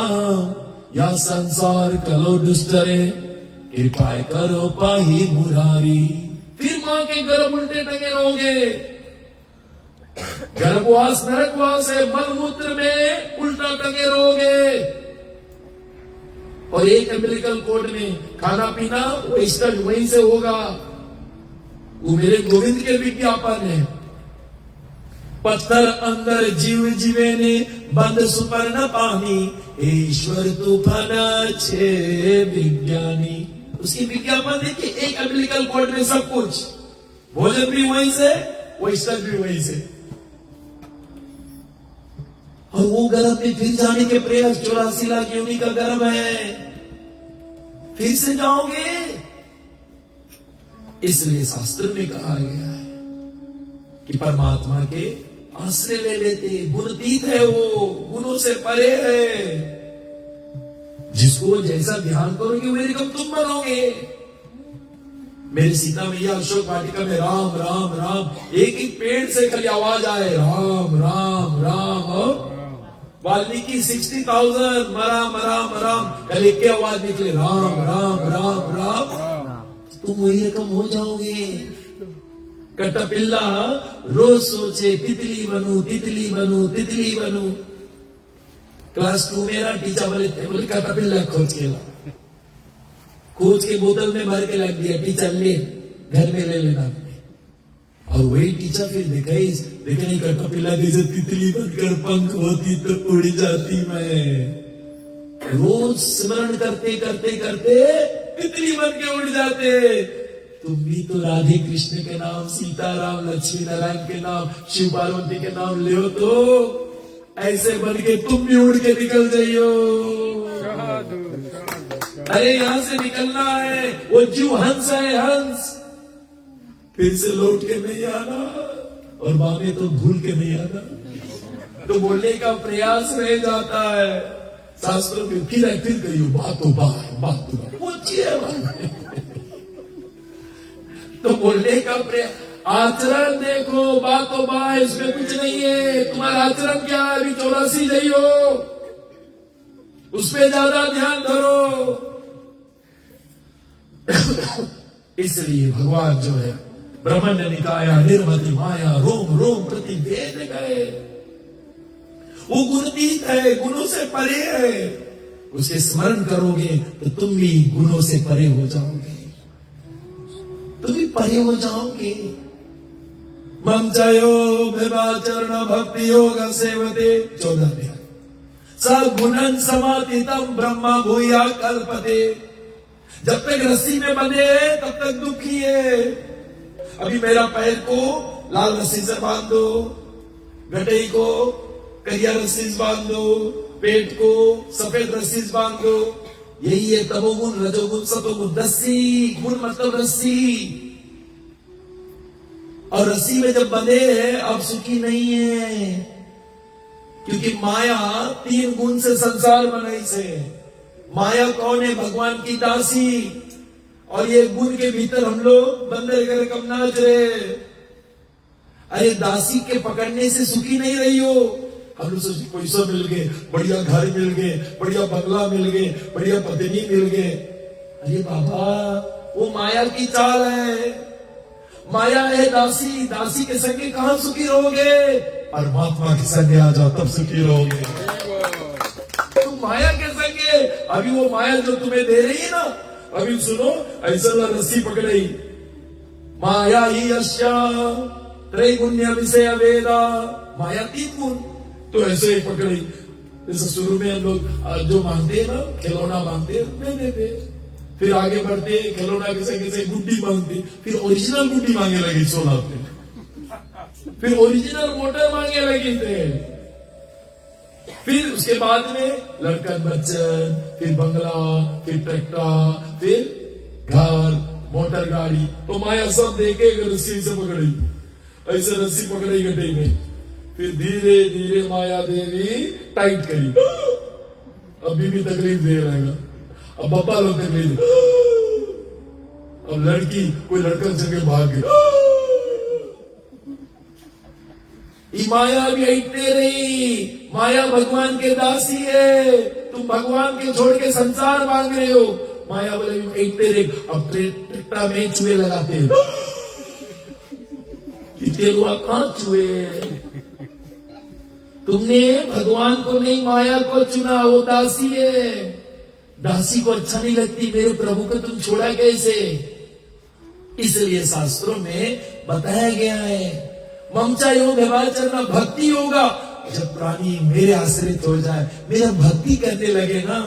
या संसार कलो दुष्टरे कृपा करो पाही मुरारी। फिर मां के गर्भ उल्टे टंगे रहोगे। गर्भवास नरकवास है, मलमूत्र में उल्टा टंगे रहोगे। और एक अमेरिकन कोर्ट में खाना पीना वो स्टड वहीं से होगा। वो मेरे गोविंद के विज्ञापन है। पत्थर अंदर जीव जीवे ने बंद सुपर्ण पानी ईश्वर तूफान छे विज्ञानी। उसकी विज्ञापन देखिए, एक अमेरिकन कोर्ट में सब कुछ, भोजन भी वहीं से, वो स्टड भी वहीं से। और वो गर्भ में फिर जाने के प्रयास 84 लाख योनि का गर्भ है, फिर से जाओगे। इसलिए शास्त्र में कहा गया है कि परमात्मा के आश्रय ले लेते। गुणतीत है वो, गुणों से परे है। जिसको जैसा ध्यान करोगे मेरे कम तुम बनोगे। मेरी सीता मैया अशोक वाटिका में राम राम राम, एक एक पेड़ से खाली आवाज आए राम राम राम। और वाल्मीकि 60,000 मराम राम राम, कल एक के आवाज निकले राम राम राम राम। तुम वही रकम हो जाओगे। कटपिल्ला रोज सोचे तितली बनू तितली बनू तितली बनू। क्लास 2 मेरा टीचर बोले कटपिल्ला खोज के ला, खोज के बोतल में भर के लग दिया। टीचर ले घर में ले लेना। और वही टीचर फिर देखा नहीं कटपिल्ला जैसे तितली बनकर पंख होती तो उड़ जाती मैं। रोज स्मरण करते करते करते तितली बन के उड़ जाते। तुम भी तो राधे कृष्ण के नाम, सीताराम लक्ष्मी नारायण के नाम, शिव पार्वती के नाम ले तो ऐसे बन के तुम भी उड़ के निकल जाइयो। अरे यहां से निकलना है। वो जीव हंस है, हंस फिर से लौट के नहीं आना, और बामे तो भूल के नहीं आना। तो बोलने का प्रयास रह जाता है। शास्त्रों में फिर कहियो बातो बात वो अच्छी है बात। तो बोलने का प्रयास, आचरण देखो, बातो बात इसमें कुछ नहीं है। तुम्हारा आचरण क्या है? अभी 84 जाइयो, उस पे ज्यादा ध्यान धरो। इसलिए भगवान जो है ब्रह्मण्य निकाया निर्मति माया रोम रोम प्रति वेद गए। वो गुणतीत है, गुणों से परे है। उसे स्मरण करोगे तो तुम भी गुणों से परे हो जाओगे, तुम भी परे हो जाओगे। मम चयो विवाचरण भक्ति योग सेवते 14 में सगुणन समातीतम ब्रह्मा भूया कल्पते। जब तक रस्सी में बंधे तब तक दुखी है। अभी मेरा पैर को लाल रस्सी से बांध दो, घटे को करिया रस्सी से बांध दो, पेट को सफेद रस्सी से बांध दो। यही है तमोगुण, रजोगुण, सतोगुण। रस्सी, गुण मतलब रस्सी। और रस्सी में जब बंधे हैं अब सुखी नहीं है, क्योंकि माया 3 गुण से संसार बनाई से। माया कौन है? भगवान की दासी। और ये गुण के भीतर हम लोग बंदर कर कम नाच रहे। अरे दासी के पकड़ने से सुखी नहीं रही हो। हम लोग सोचते पैसा मिल गए, बढ़िया घर मिल गए, बढ़िया बंगला मिल गए, बढ़िया पत्नी मिल गए। अरे बाबा वो माया की चाल है। माया है दासी। दासी के संगे कहां सुखी रहोगे? परमात्मा के संगे आ जाओ तब सुखी रहोगे। तुम माया के संगे, अभी वो माया जो तुम्हें दे रही है ना, अभी सुनो, ऐसा रस्सी पकड़ी। माया ही यश्या त्रैगुण्य विषय वेदा। माया 3 गुण तो ऐसे ही पकड़ी। जैसे शुरू में हम लोग जो मांगते हैं ना, खिलौना मांगते हैं, दे दे। फिर आगे बढ़ते खिलौना किसे गुड्डी मांगते, फिर ओरिजिनल गुड्डी मांगे लगी 16 पे। फिर ओरिजिनल मोटर मांगे लगी थे। फिर उसके बाद में लड़कन बच्चन, फिर बंगला, फिर ट्रैक्टर, फिर घर, मोटर गाड़ी। तो माया सब देके रस्सी से पकड़ी, ऐसे रस्सी पकड़ी गड्ढे में। फिर धीरे धीरे माया देवी टाइट करी। अभी भी तकलीफ दे रहेगा। अब पापा लोग तकलीफ। अब लड़की कोई लड़का जगह भाग गई। माया भी ऐठते रही। माया भगवान के दासी है। तुम भगवान के छोड़ के संसार मांग रहे हो। माया बोले ऐठते रहे। अब ट्रैक्टर में चूहे लगाते हो। कितने लोग कहां चूहे? तुमने भगवान को नहीं माया को चुना। वो दासी है। दासी को अच्छा नहीं लगती, मेरे प्रभु को तुम छोड़ा कैसे? इसलिए शास्त्रों में बताया गया है ममचा योग व्यवहार चलना भक्ति होगा। जब प्राणी मेरे आश्रित हो जाए, मेरा भक्ति करने लगे ना,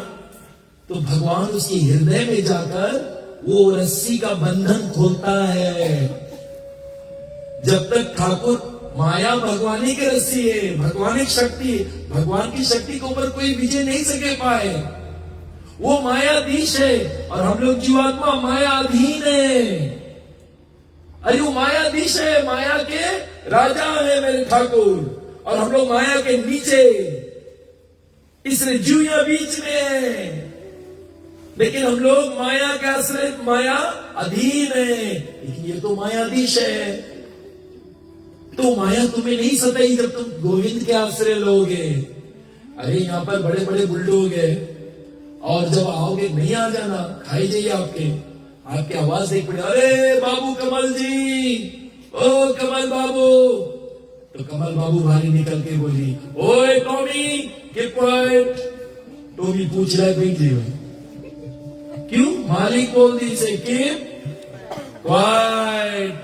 तो भगवान उसके हृदय में जाकर वो रस्सी का बंधन खोलता है। जब तक ठाकुर माया भगवानी की रस्सी है, भगवानिक शक्ति, भगवान की शक्ति के ऊपर कोई विजय नहीं सके पाए। वो मायाधीश है और हम लोग जीवात्मा मायाधीन है। अरे वो मायाधीश है, माया के राजा है मेरे ठाकुर, और हम लोग माया के नीचे। इसलिए जीविया बीच में है, लेकिन हम लोग माया के आश्रय, माया अधीन है। लेकिन ये तो मायाधीश है। तो माया तुम्हें नहीं सताई जब तुम गोविंद के आश्रय लोगे। अरे यहाँ पर बड़े बड़े बुलडोग है, और जब आओगे नहीं आ जाना, खाई जाइए आपके आवाज देख पड़े, अरे बाबू कमल जी, ओ कमल बाबू। तो कमल बाबू बाहर निकल के बोली, ओए टॉमी कीप क्वाइट। टॉमी पूछ रहा है भाई जी क्यों? मालिक बोल दी से कीप क्वाइट।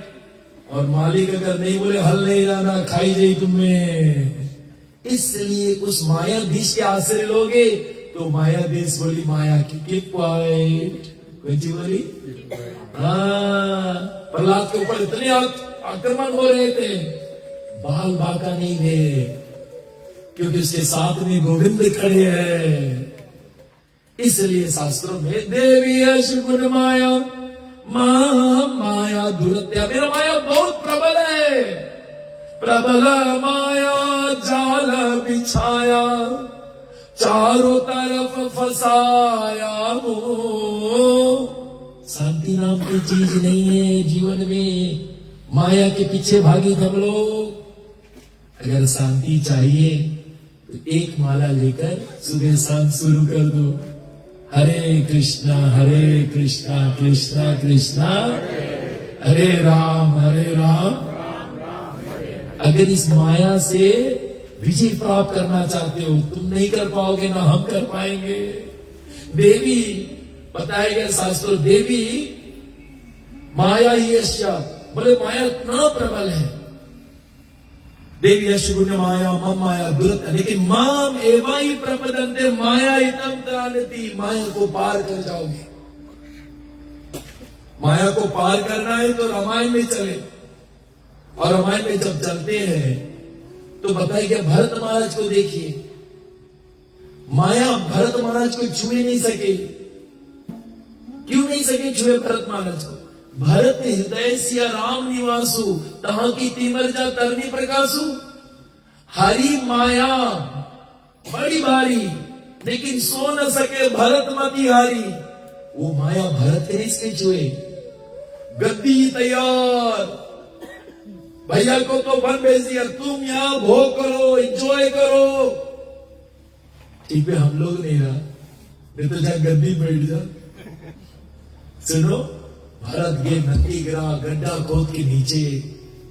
और मालिक अगर नहीं बोले हल नहीं जाना, खाई जाइए तुम्हें। इसलिए उस मायाधीश के आश्रय लोगे तो मायाधीश बोली माया की कीप क्वाइट। कोई चीज बोली? प्रहलाद के ऊपर इतने आक्रमण हो रहे थे, बाल बाका नहीं थे, क्योंकि उसके साथ में गोविंद खड़े हैं। इसलिए शास्त्रों में देवी यश गुण माया माया दुरत्या। मेरा माया बहुत प्रबल है। प्रबल माया जाल बिछाया, चारों तरफ फसाया हो। शांति नाम की चीज नहीं है जीवन में। माया के पीछे भागी हम लोग। अगर शांति चाहिए तो एक माला लेकर सुबह शाम शुरू कर दो, हरे कृष्णा कृष्णा कृष्णा हरे राम। अगर इस माया से विजय प्राप्त करना चाहते हो, तुम नहीं कर पाओगे ना हम कर पाएंगे। देवी बताया गया शास्त्रों, देवी माया ही यश्या, बोले माया इतना प्रबल है। देवी यश गुण माया मम माया दुरत, लेकिन माम एवा ही प्रपदन्ते माया इतम त्राणति। माया को पार कर जाओगे। माया को पार करना है तो रामायण में चले, और रामायण में जब चलते हैं तो बताइए भरत महाराज को देखिए। माया भरत महाराज को छुए नहीं सके। क्यों नहीं सके छुए भरत महाराज को? भरत हृदय सिया राम निवासु, तहां की तिमर जा तरनी प्रकाशु। हरी माया बड़ी भारी, लेकिन सो न सके भरत मती हारी। वो माया भरत के इसके छुए। गद्दी तैयार, भैया को तो वन भेज दिया, तुम यहां भोग करो, एंजॉय करो। ठीक है, हम लोग नहीं रहा, नहीं तो जा गद्दी बैठ जा। सुनो, भरत गे नदी गिरा गड्ढा खोद के नीचे,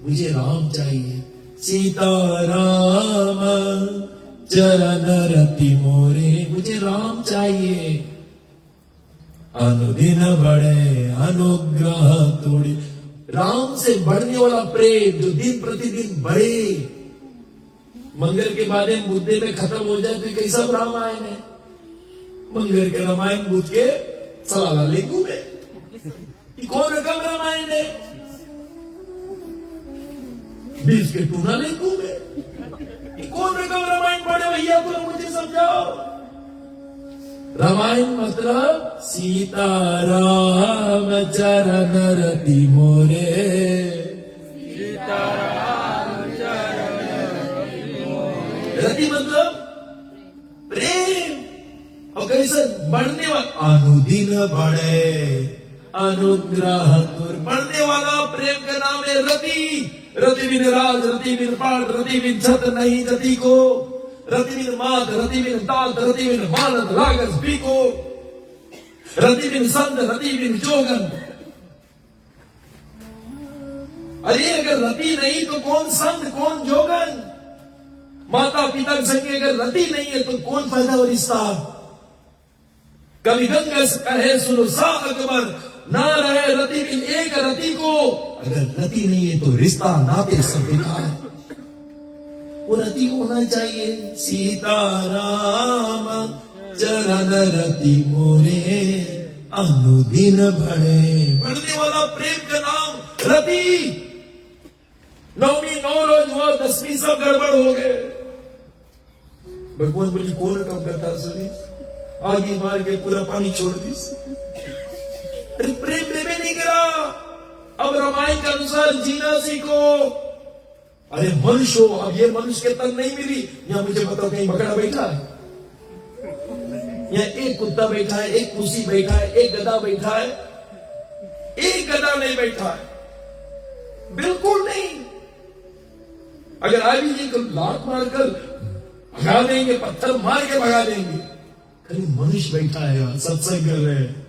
मुझे राम चाहिए। सीता राम चरण रति मोरे, मुझे राम चाहिए। अनुदिन बढ़े अनुग्रह तोड़े, राम से बढ़ने वाला प्रेम जो दिन प्रतिदिन बढ़े। मंगल के बाद बुद्धे में खत्म हो जाए तो कैसा रामायण है? मंगल के रामायण बुद्ध के सलाला लेकू में कौन रकम रामायण है? बीस के टूना लेकू में कौन रकम रामायण पढ़े? भैया तो मुझे समझाओ। रामायण मतलब सीता राम चरण रति मोरे, सीता राम चरण रति मोरे। रति मतलब प्रेम। और कैसे बढ़ने वाला? अनुदिन बढ़े अनुग्रह तुर, बढ़ने वाला प्रेम का नाम है रति। रति बिन राज, रति बिन पाठ, रति बिन छत नहीं जति को। रति बिन मात, रति बिन तात, रति बिन मानत लागस बीको। रति बिन संत, रति बिन जोगन। अरे अगर रति नहीं तो कौन संत, कौन जोगन? माता पिता के संग अगर रति नहीं है तो कौन फायदा और रिश्ता? कभी गंगा कहे सुनो सा अकबर, ना रहे रति बिन एक रति को। अगर रति नहीं है तो रिश्ता नाते सब बेकार। वो रति होना चाहिए। सीता राम चरण रति मोरे, अनुदिन बढ़े, बढ़ने वाला प्रेम का नाम रति। नौवीं 9 रोज हुआ, 10वीं सब गड़बड़ हो गए। भगवान बोली कौन कब करता सुनी, आगे मार के पूरा पानी छोड़ दी। प्रेम में नहीं गिरा। अब रामायण के अनुसार जीना सीखो। अरे मनुष्य हो, अब ये मनुष्य के तन नहीं मिली। यहां मुझे बताओ कहीं बकरा बैठा है? यहाँ एक कुत्ता बैठा है, एक कुर्सी बैठा है, एक गधा बैठा है? एक गधा नहीं बैठा है, बिल्कुल नहीं। अगर आदमी जी को लात मारकर भगा देंगे, पत्थर मार के भगा देंगे। खाली मनुष्य बैठा है यार, सत्संग कर रहे हैं,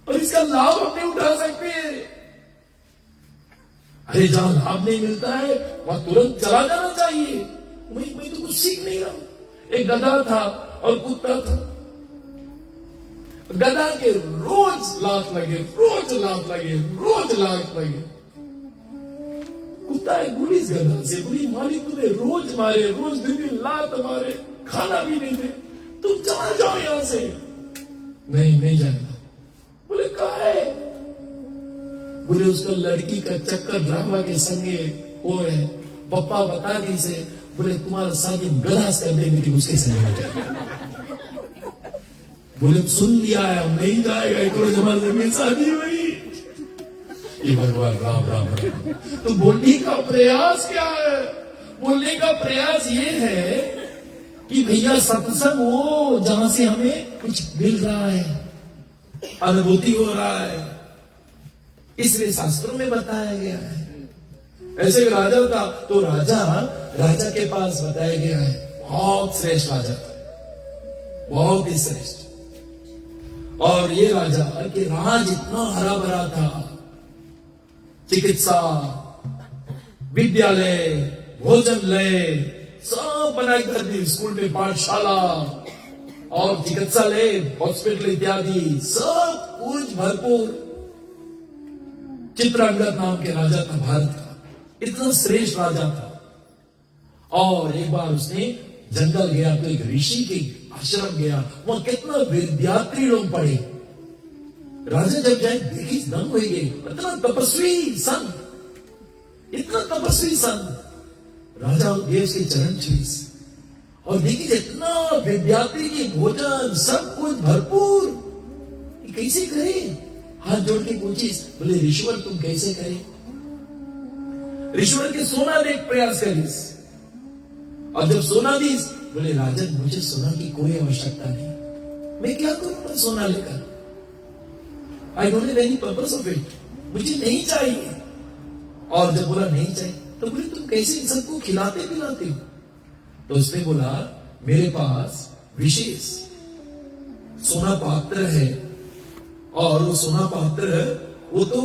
और इसका लाभ हम नहीं उठा सकते। अरे जहां लाभ नहीं मिलता है वहां तुरंत चला जाना चाहिए। मैं तो कुछ सीख नहीं रहा। एक गधा था और कुत्ता था। गधा के रोज लात लगे, रोज लात लगे, रोज लात लगे। कुत्ता है गुलिस गधा से, बोली मालिक तुम्हें रोज मारे, रोज दिन लात मारे, खाना भी नहीं दे, तुम चला जाओ यहां से। नहीं जाएगा। बोले कहा है? बोले उसका लड़की का चक्कर ड्रामा के संगे हो है, पप्पा बता दी से। बोले तुम्हारा शादी गलास कर देंगे कि उसके संग हो जाए। बोले सुन लिया है, हम नहीं जाएगा, एक रोज हमारे में शादी हुई। ये भगवान राम राम राम। तो बोलने का प्रयास क्या है? बोलने का प्रयास ये है कि भैया सत्संग हो जहां से हमें कुछ मिल रहा है, अनुभूति हो रहा है। इसलिए शास्त्रों में बताया गया है। ऐसे एक राजा था, तो राजा के पास बताया गया है, बहुत श्रेष्ठ राजा था, बहुत ही श्रेष्ठ। और ये राजा के राज इतना हरा भरा था, चिकित्सा, विद्यालय, भोजनालय सब बनाए कर दी, स्कूल में पाठशाला और चिकित्सालय, हॉस्पिटल इत्यादि सब कुछ भरपूर। चित्रांगद नाम के राजा था भारत का, इतना श्रेष्ठ राजा था। और एक बार उसने जंगल गया तो एक ऋषि के आश्रम गया, वहां कितना विद्यार्थी लोग पढ़े। राजा जब जाए देखी दंग हो गई, इतना तपस्वी संत, इतना तपस्वी संत। राजा देव के चरण छुए और देखिए जितना विद्यार्थी की भोजन सब कुछ भरपूर, ये कैसे करे? हाथ जोड़ के पूछी, बोले ऋषिवर तुम कैसे करे? ऋषिवर के सोना दे प्रयास करीस, और जब सोना दीस, बोले राजन मुझे सोना की कोई आवश्यकता नहीं, मैं क्या करूंगा सोना लेकर? I don't have any purpose of it, मुझे नहीं चाहिए। और जब बोला नहीं चाहिए, तो बोले तुम कैसे इन सबको खिलाते पिलाते हो? तो उसने बोला मेरे पास विशेष सोना पात्र है, और वो सोना पात्र वो तो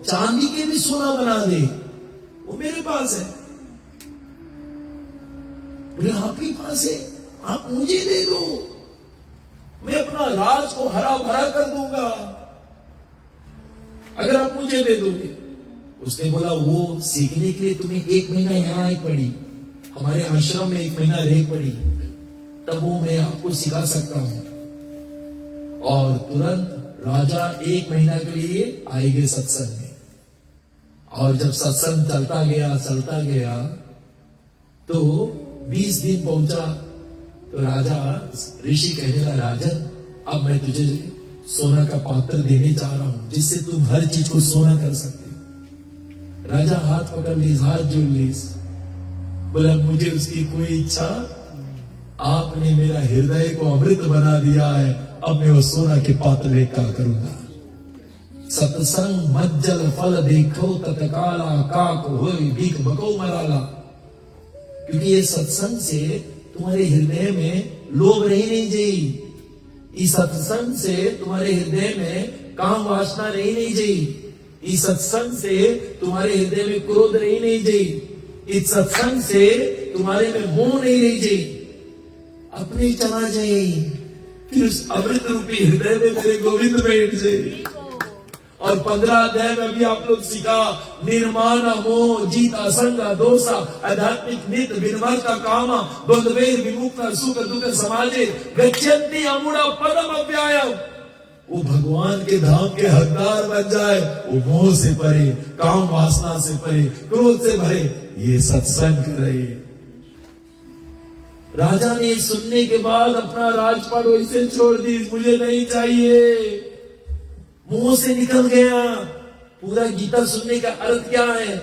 चांदी के भी सोना बना दे, वो मेरे पास है। बोले आपके पास है, आप मुझे दे दो, मैं अपना राज को हरा भरा कर दूंगा अगर आप मुझे दे दोगे। उसने बोला वो सीखने के लिए तुम्हें 1 महीना यहां आई पड़ी, हमारे आश्रम में 1 महीना रह पड़ी, तब वो मैं आपको सिखा सकता हूं। और तुरंत राजा 1 महीना के लिए आएंगे सत्संग में। और जब सत्संग चलता गया तो 20 दिन पहुंचा, तो राजा ऋषि कहने लगा राजन अब मैं तुझे सोना का पात्र देने जा रहा हूं, जिससे तुम हर चीज को सोना कर सकते हो। राजा हाथ पकड़ लीस, हाथ जोड़ लीस, बोला मुझे उसकी कोई इच्छा, आपने मेरा हृदय को अमृत बना दिया है, अब मैं वो सोना के पात्र लेकर करूंगा। सत्संग मज्जल फल देखो तत्काला, काक होई भीख बको मराला। क्योंकि ये सत्संग से तुम्हारे हृदय में लोभ रही नहीं जाई, इस सत्संग से तुम्हारे हृदय में काम वासना रही नहीं जाई, इस सत्संग से तुम्हारे हृदय में क्रोध रही नहीं जाई, इस सत्संग से तुम्हारे में मोह नहीं रही जाई, अपने चला जाए, फिर उस अमृत रूपी हृदय में मेरे गोविंद बैठ जाए। और 15 अध्याय में भी आप लोग सीखा, निर्माण मोह जीत असंग दोषा आध्यात्मिक नित विनम्रता कामा द्वंद्वैर विमुक्ता सुख दुख समाजे गच्छन्ति अमूढ़ा पदम अव्यायम। वो भगवान के धाम के हकदार बन जाए, वो मोह से परे, काम वासना से परे, क्रोध से भरे, ये सत्संग करे। राजा ने सुनने के बाद अपना राजपाट वैसे छोड़ दी, मुझे नहीं चाहिए, मुंह से निकल गया। पूरा गीता सुनने का अर्थ क्या है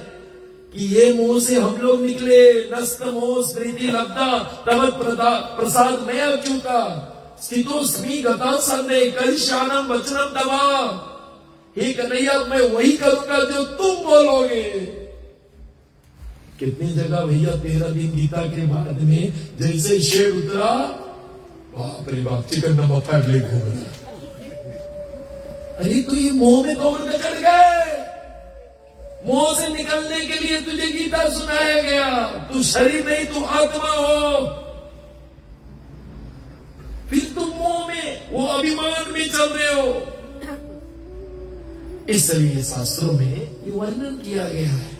कि ये मुंह से हम लोग निकले, नस्त मोह स्मृति लब्धा तब प्रसाद मया क्यूका स्थितोस्मि गता संदेह करिष्यानम वचनम तवा। हे कन्हैया मैं वही करूंगा जो तुम बोलोगे। कितनी जगह भैया 13 दिन गीता के बाद में जैसे शेर उतरा, बाप रे बाप, चिकन नमक फैमिली घूम रहा। अरे तो ये मोह में कौन चढ़ गए? मोह से निकलने के लिए तुझे गीता सुनाया गया। तू शरीर नहीं, तू आत्मा हो। फिर तुम मोह में, वो अभिमान में चल रहे हो। इसलिए शास्त्रों में ये वर्णन किया गया है।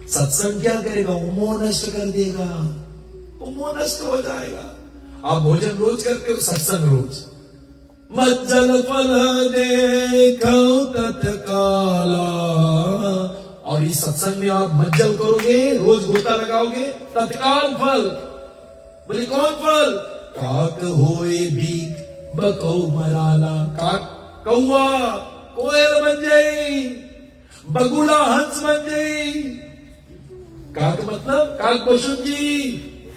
सत्संग क्या करेगा? वो मोह नष्ट कर देगा, वो मोह नष्ट हो जाएगा। आप भोजन रोज करते हो, सत्संग रोज। मज्जल फल देखो तत्काला, और इस सत्संग में आप मज्जल करोगे, रोज गोता लगाओगे, तत्काल फल। बोले कौन फल? काक होए भीख बको मराला। काक कौआ कोयल बन जाई, बगुला हंस बन जाई। काक मतलब काक पशु जी,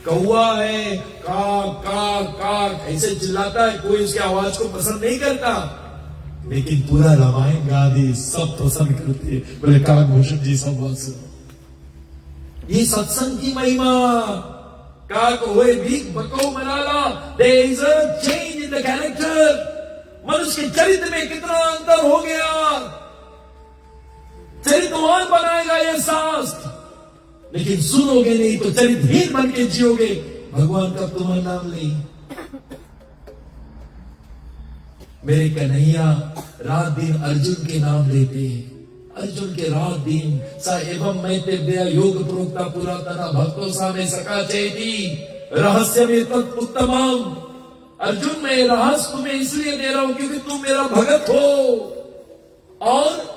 कौआ है, काक काक काक ऐसे चिल्लाता है, कोई उसकी आवाज को पसंद नहीं करता, लेकिन पूरा रामायण गादी सब पसंद करते हैं। बोले काक भूषण जी सब बात सुनो। ये सत्संग की महिमा। काक होए भीख बको मराला, there is a change in the character. मनुष्य के चरित्र में कितना अंतर हो गया। चरित्रवान बनाएगा ये शास्त्र, लेकिन सुनोगे नहीं तो चरित्रहीन बन के जियोगे। भगवान का तुम्हारा नाम नहीं। मेरे कन्हैया रात दिन अर्जुन के नाम लेते हैं। अर्जुन के रात दिन स एवं मैं तेव्या योग प्रोक्ता पुरातना भक्तों सा में सका चेती रहस्य में तत्उत्तमम। अर्जुन मैं रहस्य तुम्हें इसलिए दे रहा हूं क्योंकि तुम मेरा भगत हो, और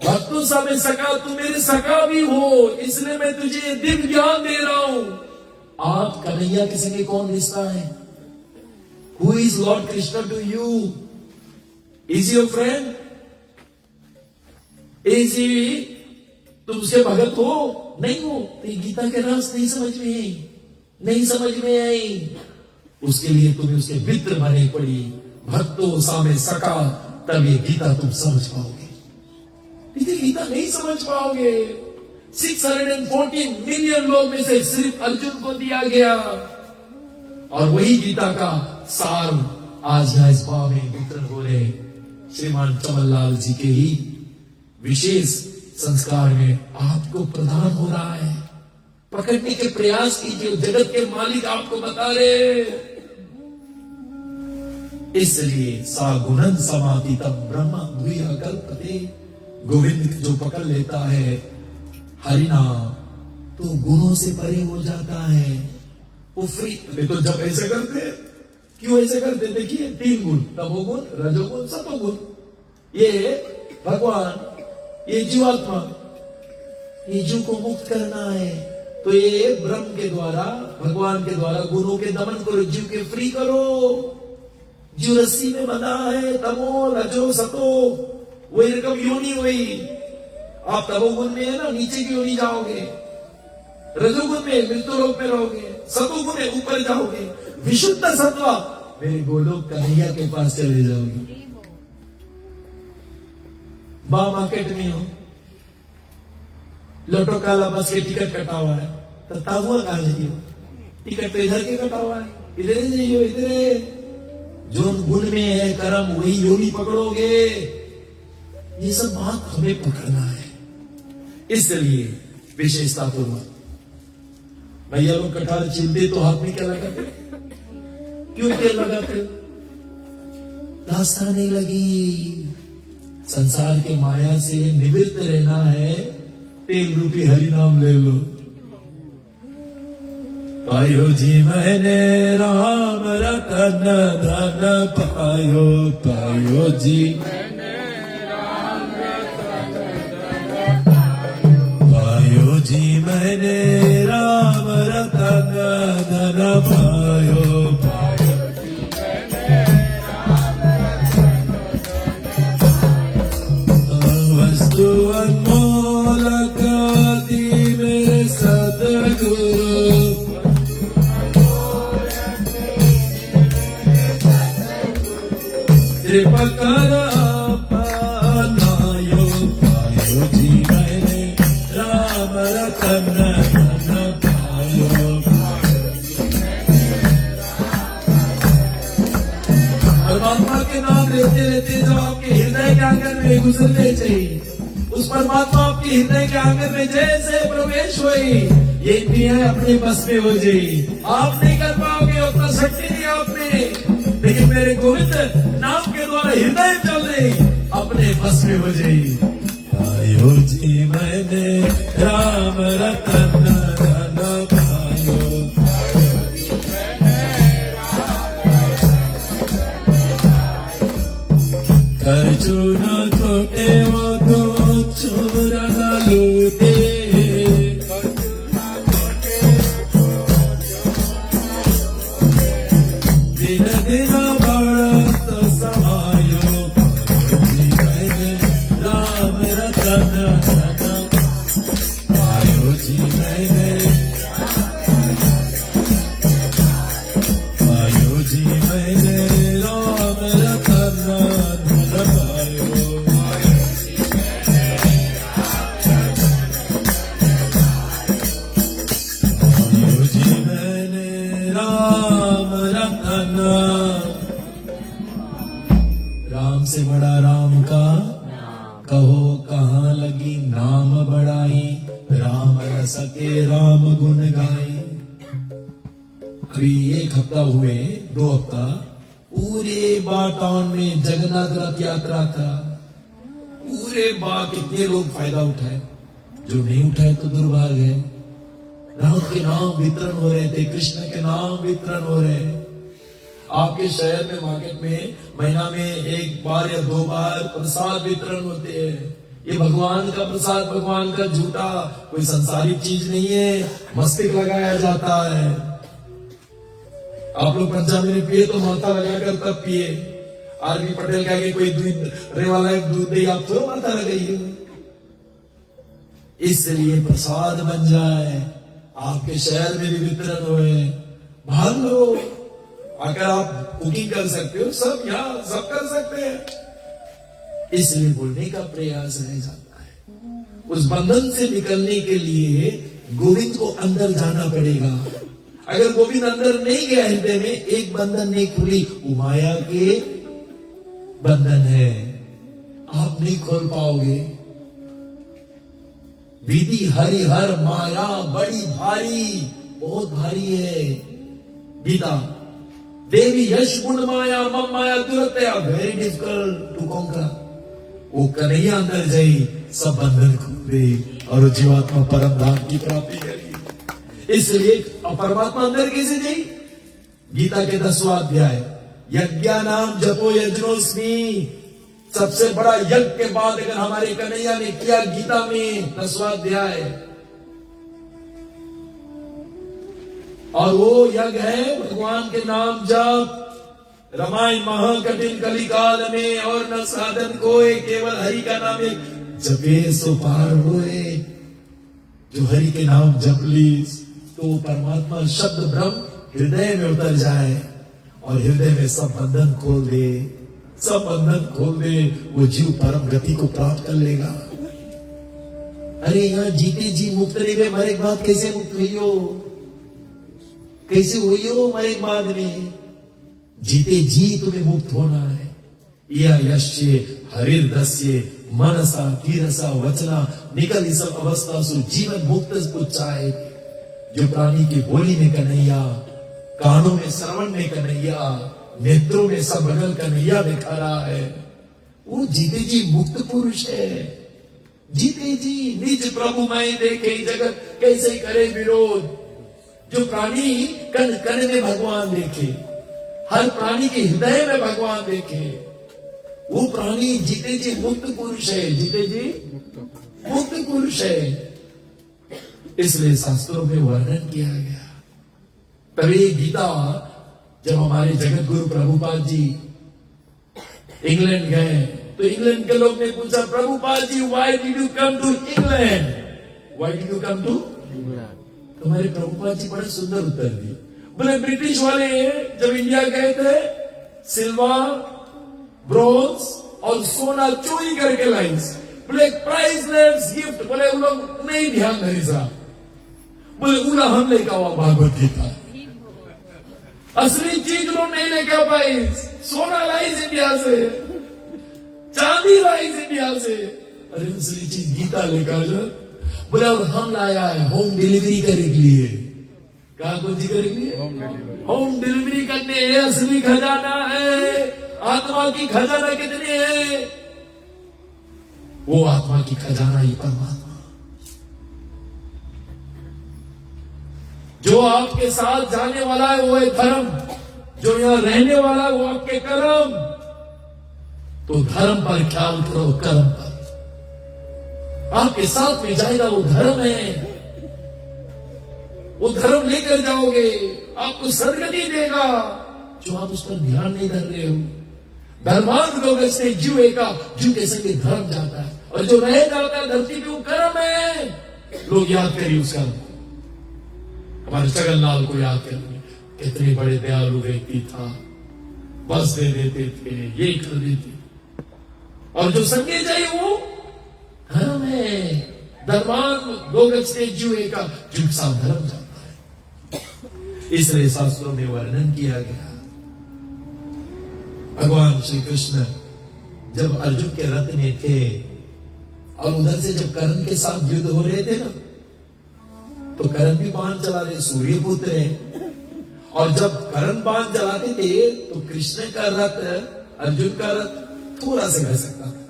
भक्तों सा में सका, तू मेरे सका भी हो, इसलिए मैं तुझे दिव्य ज्ञान दे रहा हूं। आप कन्हैया के संगे कौन रिश्ता है? Who is Lord Krishna to you? Is he your friend? Is he तुम उसके भगत हो? नहीं हो तो ये गीता के रास नहीं समझ में आई। उसके लिए तुम्हें उसके मित्र बने पड़ी, भक्तों सामे सका, तब ये गीता तुम समझ पाओगे। इतनी गीता नहीं समझ पाओगे। 614 मिलियन लोग में से सिर्फ अर्जुन को दिया गया, और वही गीता का सार आज यहाँ इस भाव में वितरण हो रहे श्रीमान कमललाल जी के ही विशेष संस्कार में आपको प्रदान हो रहा है। पकड़ने के प्रयास कीजिए, जगत के मालिक आपको बता रहे। इसलिए सागुणन समातीतम ब्रह्म द्विया कल्पते, गोविंद जो पकड़ लेता है हरिनाम तो गुणों से परे हो जाता है। वो फ्री। तो जब ऐसे करते, क्यों ऐसे करते? देखिए 3 गुण, तमोगुण, रजोगुण, सतोगुण। ये भगवान, ये जीवात्मा, ये जीव को मुक्त करना है, तो ये ब्रह्म के द्वारा, भगवान के द्वारा गुणों के दमन करो, जीव के फ्री करो। जीव रस्सी में बंधा है, तमो रजो सतो, वही रकम योनि वही। आप तमोगुण में है ना, नीचे की योनि जाओगे, रजोगुण में मृत्यु लोक में रहोगे, सतोगुण में ऊपर जाओगे, विशुद्ध सत्व मेरे गोलोक कन्हैया के पास चले जाओगे। मार्केट में हो, लोटो काला बस के टिकट कटा हुआ है, तो ताबुआ कहा जाइए? टिकट तो इधर के कटा हुआ है, इधर ही जाइए, इधर। जो गुण में है कर्म, वही योनि पकड़ोगे। ये सब बात हमें पकड़ना है। इसलिए विशेषता पूर्वक भैया लोग कटार चिलते तो हाथ में क्या लगाते? क्यों तेल लगाते? दास्तां नहीं लगी। संसार के माया से निवृत्त रहना है, तेल रूपी हरि नाम ले लो। पायो जी मैंने राम रतन धन पायो, पायो जी मैंने राम रतन धन पायो, पायो जी मैंने राम रतन धन पायो, पायो जी मैंने राम रतन धन पायो। वस्तु अनमोलक दी मेरे सद्गुरु, कृपा कर अपनायो, पायो जी मैंने राम रतन धन पायो। परमात्मा के नाम लेते लेते जब आपके हृदय के आंगन में गुजरने चाहिए, उस परमात्मा आपके हृदय के आंगन में जैसे प्रवेश हुई, ये भी है अपने बस में हो जाए। आप नहीं कर पाओगे, उतना शक्ति नहीं आप में, लेकिन मेरे गोविंद नाम के द्वारा हृदय चल रही, अपने बस में हो जाए। पायो जी मैंने राम रतन धन पायो, कर चूना छोटे वो तो चोरा न लूटे, दिन दिन बढ़त समायो, जी मैंने राम रतन धन पायो, जी मैंने पायो, जी मैंने राम रतन धन पायो, पायो जी मैंने राम रतन। राम से बड़ा राम का कहो कहाँ लगी नाम बढ़ाई, राम रस के राम गुण गाई। अभी 1 हफ्ता हुए, 2 हफ्ता पूरे बाटाउन में जगन्नाथ रथ यात्रा था। पूरे बाग कितने लोग फायदा उठाए, जो नहीं उठाए तो दुर्भाग्य है। राम के नाम वितरण हो रहे थे, कृष्ण के नाम वितरण हो रहे हैं। आपके शहर में मार्केट में महीना में 1 बार या 2 बार प्रसाद वितरण होते हैं। ये भगवान का प्रसाद, भगवान का झूठा, कोई संसारिक चीज नहीं है, मस्तिष्क लगाया जाता है। आप लोग पंचामृत पिए तो माथा लगाकर तब पिए। आरबी पटेल कह के कोई दूध रे वाला एक दूध दे, आप तो माथा लगाइए। इसलिए प्रसाद बन जाए, आपके शहर में भी वितरण होए, भाग लो। अगर आप कुकिंग कर सकते हो, सब यहाँ सब कर सकते हैं। इसलिए बोलने का प्रयास रह जाता है। उस बंधन से निकलने के लिए गोविंद को अंदर जाना पड़ेगा। अगर गोविंद अंदर नहीं गया हृदय में, एक बंधन नहीं खुली, वो माया के बंधन है, आप नहीं खोल पाओगे। विधि हरिहर माया बड़ी भारी, बहुत भारी है गीता। देवी यश गुण माया मम माया दुरत्या, वेरी डिफिकल्ट टू कॉन्कर। वो कन्हैया अंदर जाई, सब बंधन खुल गई और जीवात्मा परम धाम की प्राप्ति करी। इसलिए परमात्मा अंदर कैसे जाई? गीता के 10वां अध्याय, यज्ञा नाम जपो यज्ञोस्मि। सबसे बड़ा यज्ञ के बाद अगर हमारे कन्हैया ने किया गीता में 10वां अध्याय, और वो यज्ञ है भगवान के नाम जप। रामायण महाकठिन कलिकाल में और न साधन कोई, केवल हरि का नाम एक जपे सो पार होए। जो हरि के नाम जप ली तो परमात्मा शब्द ब्रह्म हृदय में उतर जाए और हृदय में सब बंधन खोल दे, सब बंधन खोल दे, वो जीव परम गति को प्राप्त कर लेगा। अरे यहाँ जीते जी मुक्त नहीं हुए, मरे बाद कैसे मुक्त हुई हो? कैसे हुई हो मरे बाद में? जीते जी तुम्हें मुक्त होना है। या यश्य हरिर्दस्य मनसा धीरसा वचना निकल इस अवस्था से जीवन मुक्त उच्चाए। जो प्राणी की बोली में कन्हैया, कानों में श्रवण में कन्हैया, नेत्रों में सब बगल कन्हैया दिखा रहा है, वो जीते जी मुक्त पुरुष है। जीते जी निज प्रभु मैं देखे जगत कैसे करे विरोध। जो प्राणी कण कण में भगवान देखे, हर प्राणी के हृदय में भगवान देखे, वो प्राणी जीते जी मुक्त पुरुष है। जीते जी मुक्त पुरुष है। इसलिए शास्त्रों में वर्णन किया गया। तभी गीता, जब हमारे जगत गुरु प्रभुपाद जी इंग्लैंड गए तो इंग्लैंड के लोग ने पूछा, Prabhupada ji why did you come to England? Why did you come to? हमारे प्रभुपाद जी बड़े सुंदर उत्तर दिए। बोले ब्रिटिश वाले जब इंडिया गए थे, सिल्वर, ब्रोंज और सोना चोरी करके लाइन्स, बोले प्राइसलेस गिफ्ट, बोले उन लोग नहीं ध्यान नहीं सा, बोले उला हम लेकर हुआ भागवत गीता। असली चीज लोग नहीं लेकर पाए। सोना लाइस इंडिया से, चांदी लाइस इंडिया से, अरे असली चीज गीता लेकर जो बोले और हम लाया है होम डिलीवरी करने के लिए। कहा कौन सी करने के लिए? होम डिलीवरी करने। असली खजाना है, आत्मा की खजाना कितनी है? वो आत्मा की खजाना ही परमात्मा। जो आपके साथ जाने वाला है वो है धर्म, जो यहां रहने वाला है वो आपके कर्म। तो धर्म पर ख्याल करो, कर्म पर। आपके साथ में जाएगा वो धर्म है, वो धर्म लेकर जाओगे, आपको सदगति देगा। जो आप उस पर ध्यान नहीं कर रहे हो, धर्मांध लोग ऐसे जीव का जीव के संगे धर्म जाता है, और जो रह जाता है धरती पे वो कर्म है। लोग याद करिए उसका। हमारे जगन्नाथ को याद करिए, कितने बड़े दयालु व्यक्ति था, बस दे देते थे, ये कर देते। और जो संगे जाए वो धर्म है। धर्मान लोग ऐसे जीव का जीव सा धर्म जाता है। इसलिए शास्त्रों में वर्णन किया गया। भगवान श्री कृष्ण जब अर्जुन के रथ में थे और उधर से जब कर्ण के साथ युद्ध हो रहे थे ना, तो कर्ण भी बाण चला रहे, सूर्य पुत्र है। और जब कर्ण बाण चलाते थे तो कृष्ण का रथ, अर्जुन का रथ थोड़ा सा घस सकता था,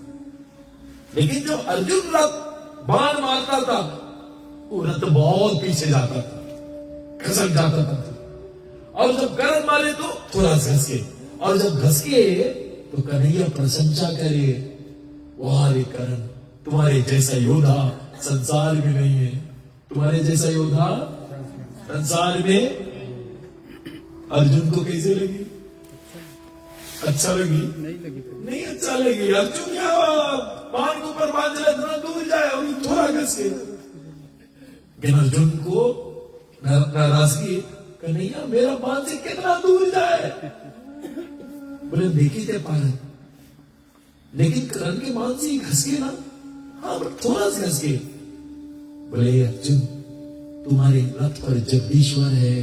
लेकिन जो अर्जुन रथ बाण मारता था वो रथ बहुत पीछे जाता था, खसक जाता था। और जब कर्ण मारे तो थोड़ा सा घस के, और जब घस के तो कन्हैया प्रशंसा करे, वाह रे कर्ण, तुम्हारे जैसा योद्धा संसार में नहीं है। तुम्हारे जैसा योद्धा संसार में। अर्जुन को कैसे लगी? अच्छा लगी? नहीं अच्छा लगी। अर्जुन क्या बाण के ऊपर बांध दिया, इतना दूर जाए और थोड़ा घस के। लेकिन अर्जुन को नाराजगी, कन्हैया मेरा बाण से कितना दूर जाए। बोले देखी थे पारत, लेकिन करण के बाण से घस के ना, हाँ थोड़ा सा घस के। बोले अर्जुन तुम्हारे रथ पर जगदीश्वर है,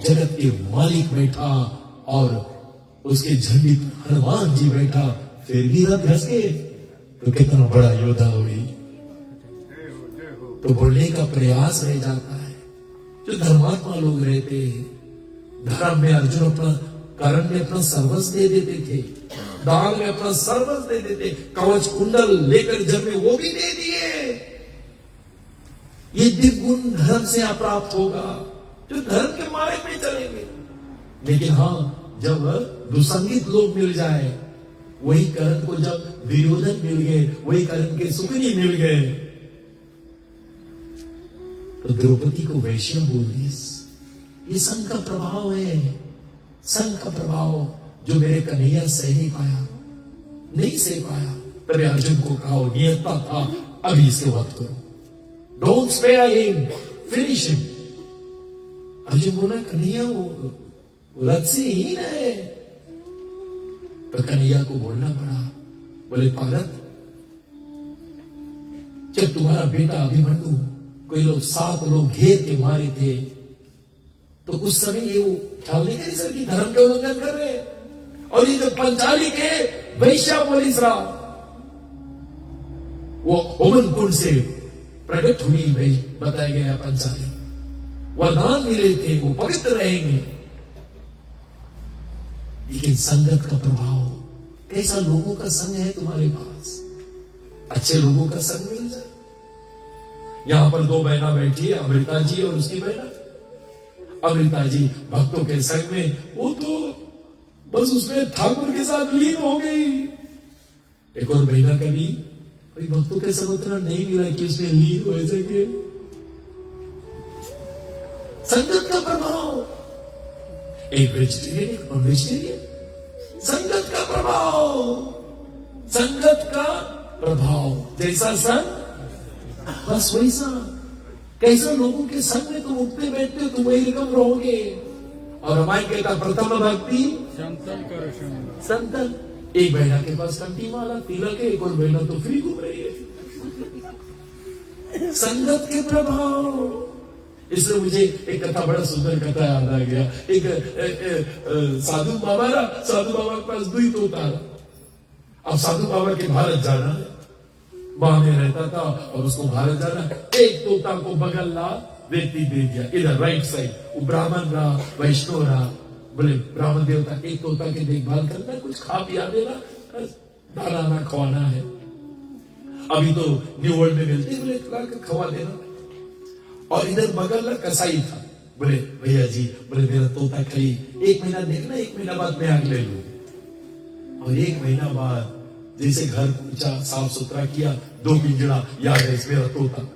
जगत के मालिक बैठा और उसके झंडी पर हनुमान जी बैठा, फिर भी रथ घस के तो कितना बड़ा योद्धा हुई। तो बोलने का प्रयास रह जाता है। जो धर्मात्मा लोग रहते हैं, धर्म में अर्जुन अपना, कर्ण में अपना सर्वस्व दे देते थे, दान में अपना सर्वस्व दे देते, कवच कुंडल लेकर जब में वो भी दे दिए। ये दिव्य गुण धर्म से प्राप्त होगा, जो धर्म के मार्ग में चलेंगे। लेकिन हाँ, जब दुसंगित लोग मिल जाए, वही कर्ण को जब दुर्योधन मिल गए, वही कर्ण के सुकनी मिल गए, तो द्रौपदी को वैश्य बोल दी। ये संघ का प्रभाव है, संघ का प्रभाव जो मेरे कन्हैया सह नहीं पाया, नहीं सह पाया। तभी अर्जुन को कहा नियता था, अभी इसके वक्त करो, don't spare him, finish him. Arjun बोला कन्हैया वो रथ से ही न है। तो कन्हैया को बोलना पड़ा, बोले पारत जब तुम्हारा बेटा अभिमन्यु कोई लोग 7 लोग घेर के मारे थे, तो उस समय ये वो ख्याल नहीं करी सर कि धर्म का उल्लंघन कर रहे हैं। और ये जो पंचाली के वैश्या पुलिस रहा, वो ओमन कुंड से प्रकट हुई भाई, बताया गया पंचाली, वरदान मिले थे, वो पवित्र रहेंगे। लेकिन संगत का प्रभाव, कैसा लोगों का संग है तुम्हारे पास, अच्छे लोगों का संग मिल जाए। यहां पर 2 बहना बैठी है, अमृता जी और उसकी बहना। अमृता जी भक्तों के संग में, वो तो बस उसमें ठाकुर के साथ लीन हो गई। एक और बहना कभी कोई भक्तों के संग उतना नहीं मिला कि उसमें लीन हो सके। संगत का प्रभाव, एक वेजिटेरियन एक नॉन वेजिटेरियन, संगत का प्रभाव, संगत का प्रभाव। जैसा संग बस वैसा, कैसा लोगों के संग में तुम उठते बैठते हो, तुम वही रकम रहोगे। और हमारे कहता प्रथम भक्ति संतन। एक बहना के पास कंठी माला तिलक है, एक और बहना तो फ्री घूम रही है। संगत के प्रभाव। इसलिए मुझे एक कथा, बड़ा सुंदर कथा याद आ गया। एक साधु बाबा के पास 2 तोता। अब साधु बाबा के भारत जाना है, वहां में रहता था और उसको भारत जाना। एक तोता को बगल ला व्यक्ति दे दिया, इधर राइट साइड, वो ब्राह्मण रहा, वैष्णव रहा। बोले ब्राह्मण देवता, एक तोता की देखभाल करना, कुछ खा पिया देना, दाना ना खवाना है। अभी तो न्यू वर्ल्ड में मिलती, बोले खवा देना। और इधर बगल में कसाई था, बोले भैया जी, बोले मेरा तोता खाली 1 महीना देखना, 1 महीना बाद मैं आग ले लूं। और 1 महीना बाद जैसे घर पूछा, साफ सुथरा किया, 2 पिंजरा याद है मेरा तोता।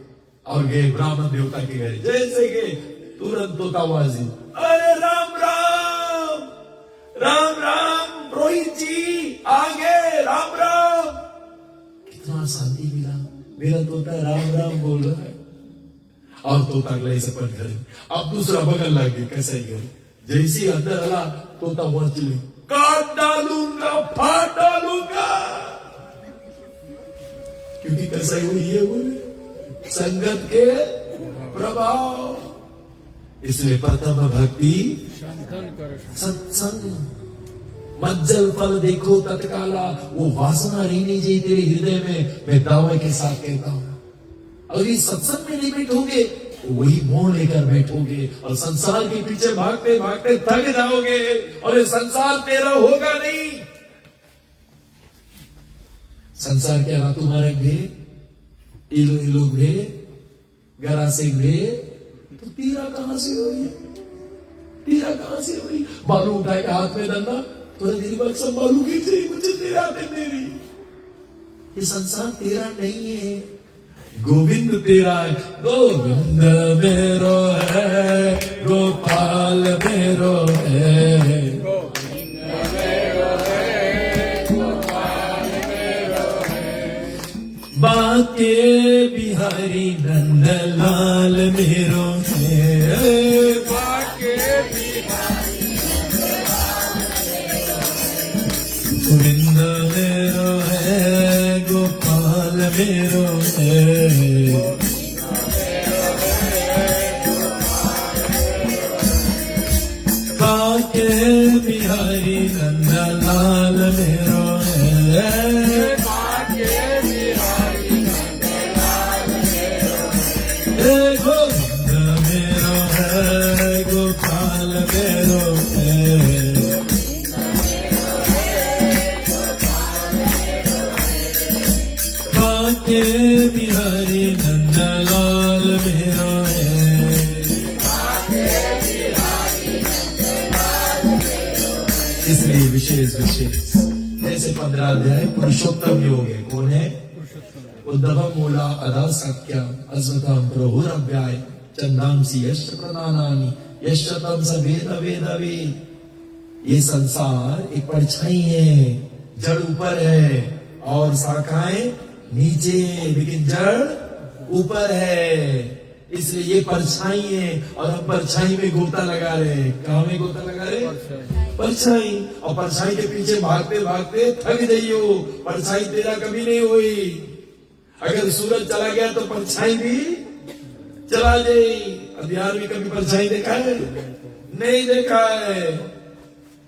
और गए ब्राह्मण देवता के घर, जैसे गए तुरंत तोताबाजी, अरे राम राम राम राम, रोहित जी आगे, राम राम। कितना शांति मिला, मेरा तोता राम राम बोल रहा है। और तोता अगला सपट घर। अब दूसरा बगल लग गई कसाई घर, जैसी अंदर अला तोता वहां चले, काट डालूंगा, फाड़ डालूंगा। क्योंकि कसाई हुई है, बोले संगत के प्रभाव। इसलिए प्रथम भक्ति सत्संग। मज्जल फल देखो तत्काला, वो वासना रहनी चाहिए तेरे हृदय में। मैं दावे के साथ कहता हूं, अगर इस सत्संग में नहीं बैठोगे तो वही मोह लेकर बैठोगे और संसार के पीछे भागते भागते थक जाओगे और ये संसार तेरा होगा नहीं। संसार क्या रहा तुम्हारे घे, इलो घे, गरा से घे, तो तेरा कहां से हो रही? तेरा कहां से हो रही? बालू उठा के हाथ में डलना, तो तेरी बात सब बालू की चाहिए, मुझे तेरे हाथ में मेरी। ये संसार तेरा नहीं है, गोविंद तेरा है। गोविंद मेरो है, गोपाल मेरो है, बाके बिहारी नंदलाल मेरो है, गोविंद मेरो है, गोपाल मेरो है, बाके बिहारी नंदलाल मेरो है, गोविंद मेरो है, गोपाल मेरो है, बाके बिहारी नंदलाल मेरो है। इसलिए विशेष जैसे 15 अध्याय पुरुषोत्तम योग है। कौन है? उद्धव मूला अदा सख्य अश्वत्थम प्रभुरव्याय चंदांसी यश प्रदानानि यशतम स वेद वेद वेद। ये संसार एक परछाई है, जड़ ऊपर है और शाखाएं नीचे, लेकिन जड़ ऊपर है। इसलिए ये परछाई है और हम परछाई में गोता लगा रहे। कहाँ में गोता लगा रहे? परछाई। और परछाई के पीछे भागते भागते थक जाइयो, परछाई तेरा कभी नहीं हुई। अगर सूरज चला गया तो परछाई भी चला जाए। बिहार में कभी परछाई देखा है? नहीं देखा है।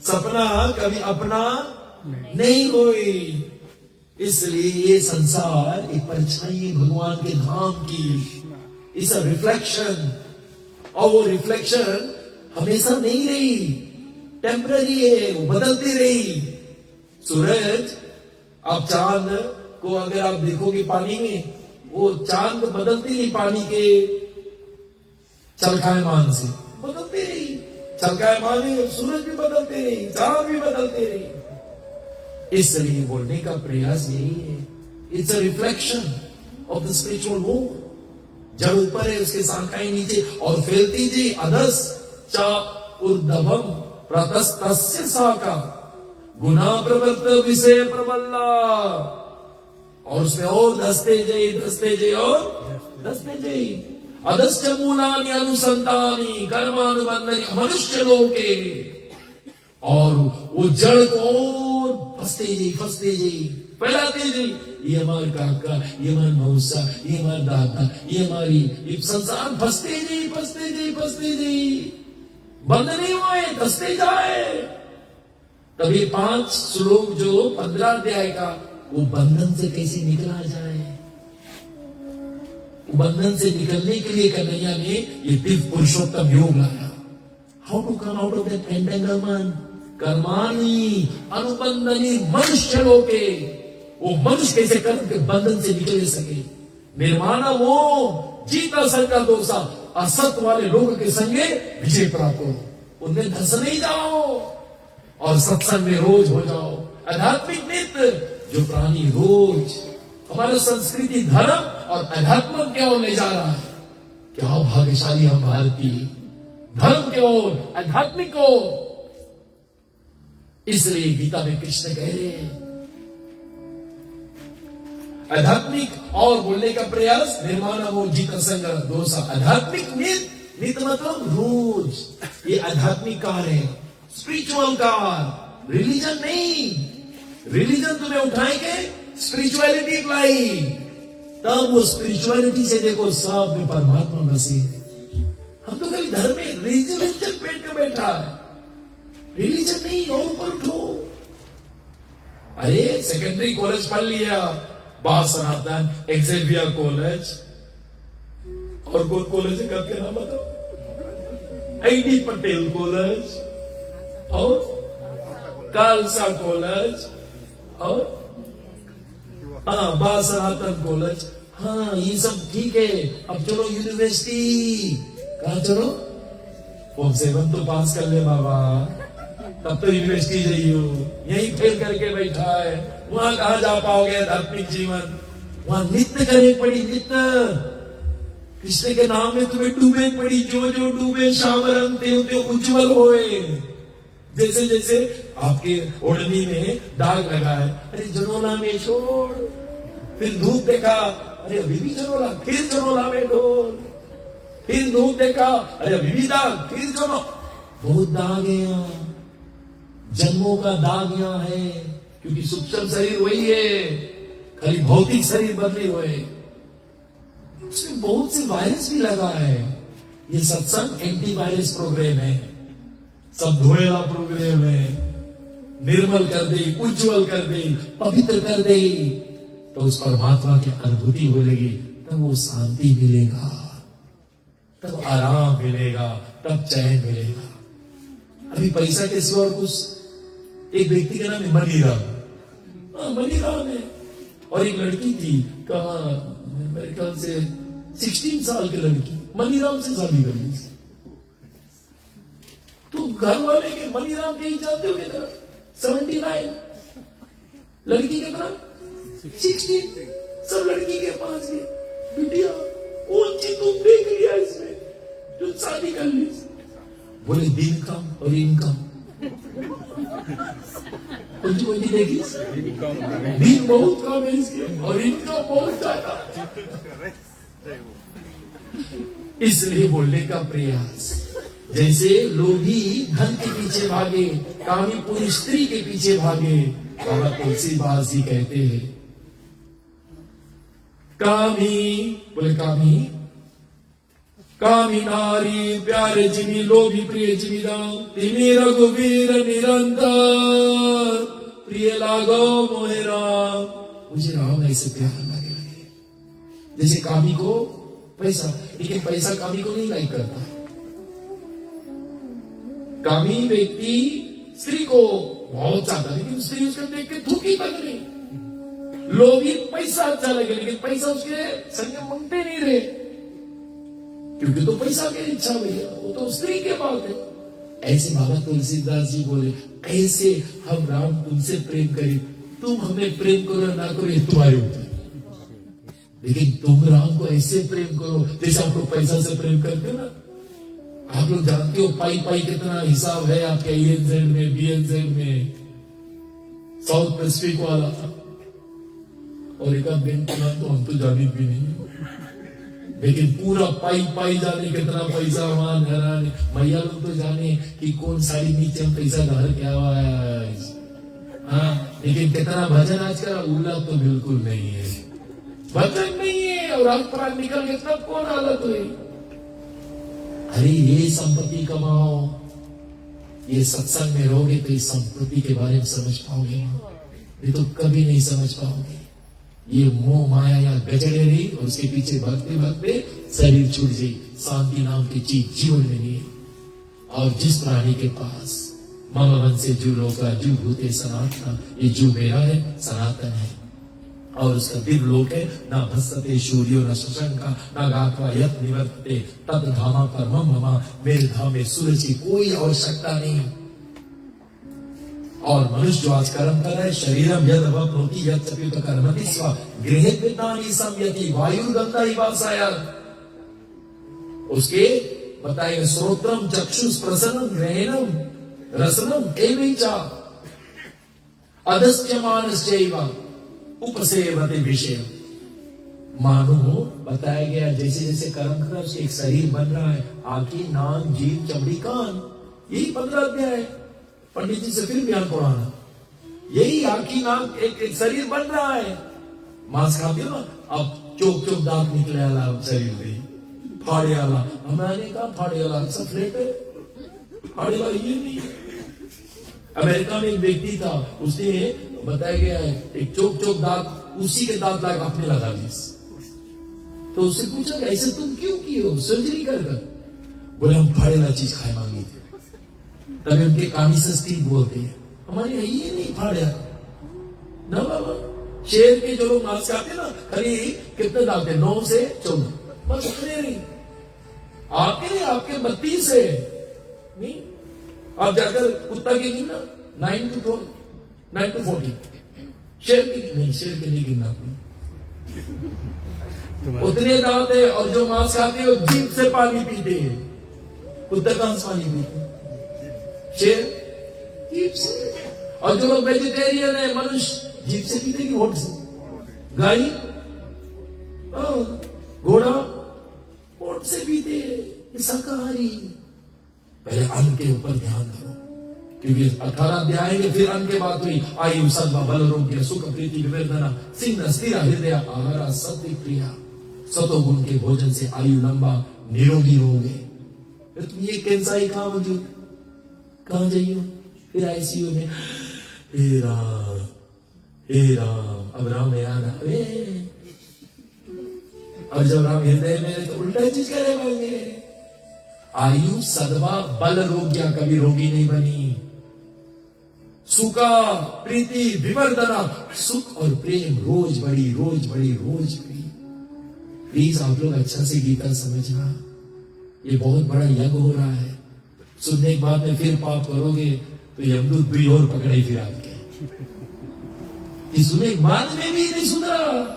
सपना कभी अपना नहीं हुई। इसलिए ये संसार एक परछाई है भगवान के धाम की। इट्स अ रिफ्लेक्शन, और वो रिफ्लेक्शन हमेशा नहीं रही, टेम्पररी है, वो बदलती रही। सूरज, आप चांद को अगर आप देखोगे पानी में, वो चांद बदलती रही पानी के चलकायमान से, बदलती रही। चलकायमान में सूरज भी बदलते रही, चांद भी बदलते रही। इसलिए बोलने का प्रयास यही है, it's a reflection of the spiritual world. जड़ ऊपर है, उसके शाखाएं नीचे, और फैलती जी अधस च ऊर्ध्वम प्रतस्तस्य शाखा गुना प्रवृत्त विषय प्रबल्ला। और उसमें और धसते जाइए और धसते जाइए। अधश्च मूलानि अनुसंधानी कर्मानुबंधनी मनुष्य लोके। और वो जड़ को फंसते जाइए, फैलाते जाइए। ये हमारे काका, ये हमारे मौसा, ये हमारे दादा, ये हमारी, ये संसार फंसते जाइए, बंद नहीं हुए, धसते जाए। तभी 5 श्लोक जो 15 अध्याय का, वो बंधन से कैसे निकला जाए, बंधन से निकलने के लिए कन्हैया ने ये दिव्य पुरुषोत्तम योग लाया। How to come out of that entanglement. कर्माणि अनुबंधनी मनुष्य लोके। वो मनुष्य कैसे कर्म के बंधन से निकल सके। निर्माण वो जीता संग दोषा, असत वाले लोग के संगे विजय प्राप्त हो। उनमें धस नहीं जाओ और सत्संग में रोज हो जाओ। आध्यात्मिक नित्य जो प्राणी रोज, हमारा संस्कृति धर्म और अध्यात्म की ओर ले जा रहा है। क्या भाग्यशाली हम भारतीय, धर्म की ओर, आध्यात्मिक ओर। इसलिए गीता में कृष्ण कह रहे हैं आध्यात्मिक और बोलने का प्रयास, निर्माण वो जीत संग दोषा। आध्यात्मिक नित्य मतलब रोज। ये आध्यात्मिक कार है, स्पिरिचुअल कार, रिलीजन नहीं। रिलीजन तुम्हें उठाएंगे, स्पिरिचुअलिटी लाई, तब वो स्पिरिचुअलिटी से देखो सब में परमात्मा बसे। हम तो कभी धर्म में रिलीजन पेट में बैठा है, रिलीजन नहीं। और ऊपर उठो। अरे सेकेंडरी कॉलेज पढ़ लिया, बाल सनातन, एक्सेवियर कॉलेज, और कौन कॉलेज है क्या नाम बताओ? आईडी पटेल कॉलेज, और खालसा कॉलेज, और बाल सनातन कॉलेज। हाँ, ये सब ठीक है। अब चलो यूनिवर्सिटी। कहा चलो? फॉर्म 7 तो पास कर ले बाबा, तब तो यूनिवर्सिटी जाइयो। यही फेल करके बैठा है। वहां कहां जा पाओगे आध्यात्मिक जीवन? वहां नित्य करनी पड़ी, नित्य कृष्ण के नाम में तुम्हें डूबे पड़ी। जो जो डूबे श्यामरंग ते उज्जवल होए। जैसे जैसे आपके ओढ़नी में दाग लगा है, अरे जनोला में छोड़। फिर धूप देखा, अरे अभी भी जनोला, फिर जनोला में ढोल। फिर धूप देखा, अरे अभी भी दाग, फिर जनो। बहुत दाग है यहाँ, जन्मों का दाग यहाँ है। क्योंकि सूक्ष्म शरीर वही है, खाली भौतिक शरीर बदले हुए। उसमें बहुत से वायरस भी लगा है। ये सत्संग एंटीवायरस प्रोग्राम है, सब धोएला प्रोग्राम है। निर्मल कर दे, उज्जवल कर दे, पवित्र कर दे, तो उस परमात्मा की अनुभूति हो लेगी। तब वो शांति मिलेगा, तब आराम मिलेगा, तब चैन मिलेगा। अभी पैसा के सिवा और कुछ। एक व्यक्ति का नाम है मनीराम। मनीराम है, और एक लड़की थी, कहा मेरे ख्याल से 16 साल की लड़की, मनीराम से शादी कर ली। तो घर वाले के मनीराम के ही जाते हो कितना? 79। लड़की कितना? 16। सब लड़की के पास गए, बिटिया कौन सी तुम देख लिया इसमें जो शादी कर ली? बोले दिन कम और इनकम। कोई देखी, दिन बहुत कम है इसके और इनकम बहुत ज्यादा। इसलिए बोलने का प्रयास, जैसे लोभी धन के पीछे भागे, कामी पूरी स्त्री के पीछे भागे। बाबा तुलसीदास जी कहते हैं, कामी, बोले कामी नारी प्यारे जिमी, लोभी प्रिय जिमी राम। तिमी रघुवीर निरंतर, प्रिय लागो मोहे राम। मुझे राम ऐसे प्यार लगे। जैसे कामी को पैसा, लेकिन पैसा कामी को नहीं लाइक करता। कामी व्यक्ति स्त्री को बहुत चाहता, लेकिन स्त्री उसको देख के थूकी तक नहीं। लोभी पैसा अच्छा लगे, लेकिन पैसा उसके संग मांगते नहीं रहे, क्योंकि तो पैसा की इच्छा भैया, वो तो स्त्री के बात है। ऐसे बाबा तुलसीदास जी बोले, कैसे हम राम तुमसे प्रेम करें, तुम हमें प्रेम करो ना करो ये तुम्हारे ऊपर, लेकिन तुम राम को ऐसे प्रेम करो जैसे आप लोग पैसा से प्रेम करते हो ना। आप लोग जानते हो पाई पाई कितना हिसाब है आपके ANZ में, BNZ में, साउथ पैसिफिक वाला, और एक आध बैंक का नाम तो हम तो जानी भी नहीं, लेकिन पूरा पाई पाई जाने कितना पैसा वहां घराने। मैया लोग तो जाने कि कौन साड़ी नीचे हम पैसा घर क्या हुआ है। हाँ, लेकिन कितना भजन आज का उल्ला तो बिल्कुल नहीं है, भजन नहीं है, और रात प्राण निकल के तब कौन हालत हुई। अरे ये संपत्ति कमाओ, ये सत्संग में रहोगे तो इस संपत्ति के बारे में समझ पाओगे, ये तो कभी नहीं समझ पाओगे। ये मोह माया या गजरे रही, और उसके पीछे भागते भागते शरीर छूट जाए। शांति नाम की चीज जीवन में नहीं है। और जिस प्राणी के पास मम मन से जू लोका जू भूते सनातन, ये जू मेरा है, सनातन है, और उसका दिव्य लोक है। ना भस्सते सूर्यो न शशंका, ना गात्वा यत् निवर्तते तत् धामा परमं मम। मेरे धाम में सूरज की कोई आवश्यकता नहीं। और मनुष्य जो आज कर्म कर रहा है, शरीरम यद अवप्नोति यत् चप्युत कर्मति स्व गृहे विद्वानि संयति वायुर्गंधा इवासाया। उसके बताए श्रोत्रम चक्षुष प्रसन्नम ग्रहणम रसनम एवैचा अदस्यमानश्चैव उपसेवते विषय। मानो बताया गया जैसे जैसे कर्म कर उसके एक शरीर बन रहा है, आंखें नाक जीभ चमड़ी कान, यही 15 अध्याय है। पंडित जी से फिर बयान पढ़ाना, यही आंखी नाक एक शरीर बन रहा है। मांस खाते हो ना, अब चोक चोक दांत निकले आला शरीर में, फाड़े आला। हमारे कहा फाड़े आला सब फ्लेट है, फाड़े वाला ये नहीं। अमेरिका में एक व्यक्ति था, उसने बताया गया है एक चोक चोक दांत उसी के दांत लाके अपने लगा दी। तो उससे पूछा ऐसे तुम क्यों किए हो सर्जरी कर? बोले हम फाड़े वाला चीज खाए मांगी थी। तभी उनके कामी सस्ती बोलते हैं, हमारे ये नहीं फाड़ा ना बाबा। शेर के जो लोग मांस खाते ना, खाली कितने दांत है? 9 से 14, बस उतने नहीं। आपके 32 है नहीं। आप जाकर कुत्ता के गिनना 9 to 12, 9 to 14, शेर की नहीं, शेर के नहीं गिनना। उतने दांत है और जो मांस खाते हैं वो जीभ से पानी पीते हैं। कुत्ता कहां से पानी पीते? शेर जीभ से। और जो लोग वेजिटेरियन है, मनुष्य जीभ से पीते कि होठ से? गाय, घोड़ा होठ से पीते हैं। शाकाहारी। पहले अन्न के ऊपर ध्यान करो, क्योंकि 18 अध्याय आएंगे, फिर अन्न के बात हुई। आयु सद्भा बल रोग्य सुख प्रीति विवर्धना सिंह स्थिर हृदय आहारा सत्य प्रिया। सतोगुण के भोजन से आयु लंबा निरोगी रहोगे। फिर तुम ये कैंसर ही कहां मौजूद, कहां जाइयो? फिर आईसीयू में हे राम अब राम याद आवे। और जब राम हृदय में तो उल्टा चीज करे होंगे। आयु सद्भा बल रोग्या, कभी रोगी नहीं बनी। सुखा प्रीति विवर्धना, सुख और प्रेम रोज बड़ी रोज बड़ी रोज बड़ी। प्लीज आप लोग अच्छा से गीता समझना, ये बहुत बड़ा यज्ञ हो रहा है। सुनने के बाद में फिर पाप करोगे तो यमदूत भी और पकड़े फिर आपके। सुनने के बाद में भी नहीं सुधरा,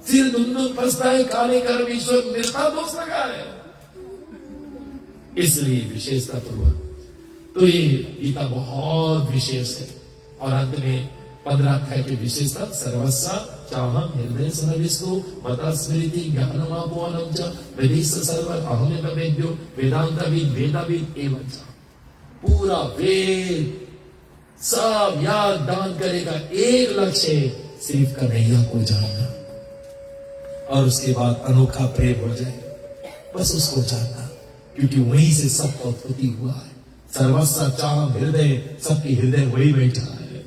सिर धुंधुन फंसता है, काले कर्म ईश्वर निर्ता दोष लगा है। इसलिए विशेषता पूर्वक तो ये गीता बहुत विशेष है। और अंत में 15 अध्याय की विशेषता सर्वस्व चाहम हृदय सनविष्णु मता स्मृति ज्ञानमापोहनम च वेदिस सर्वर अहमेव वेद्यो वेदांतविद वेदाविद एवं च। पूरा वेद सब याद दान करेगा, एक लक्ष्य है, सिर्फ कन्हैया को जानना। और उसके बाद अनोखा प्रेम हो जाए, बस उसको जानना, क्योंकि वहीं से सबका उत्पत्ति हुआ है। सर्वस्व चाहम हृदय, सबके हृदय वही बैठा है,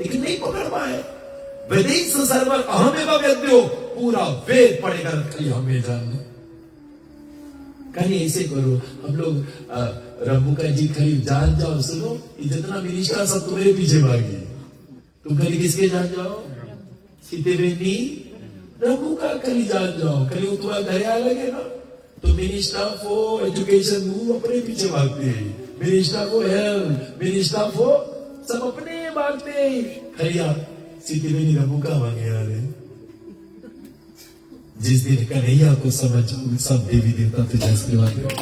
लेकिन नहीं पकड़ पाए। वेदिस सर्वर अहमेव वेद्यो, पूरा वेद पढ़ेगा खाली हमें जानना। कहीं ऐसे करो, हम लोग रम्बू का जी खाली जान जाओ, सुनो ये जितना मिनिस्टर सब तुम्हारे पीछे भागी। तुम खाली किसके जान जाओ? सीते बेनी रम्बू का खाली जान जाओ, खाली वो तुम्हारा घर आ लगे ना तो मिनिस्टर फॉर एजुकेशन वो अपने पीछे भागते हैं, minister for health, minister for सब अपने भागते हैं। खरिया सीते बेनी रम्बू का मांगे आ रहे। जिस दिन कन्हैया को समझ जाओगे सब देवी देवता तुझे आशीर्वाद देंगे।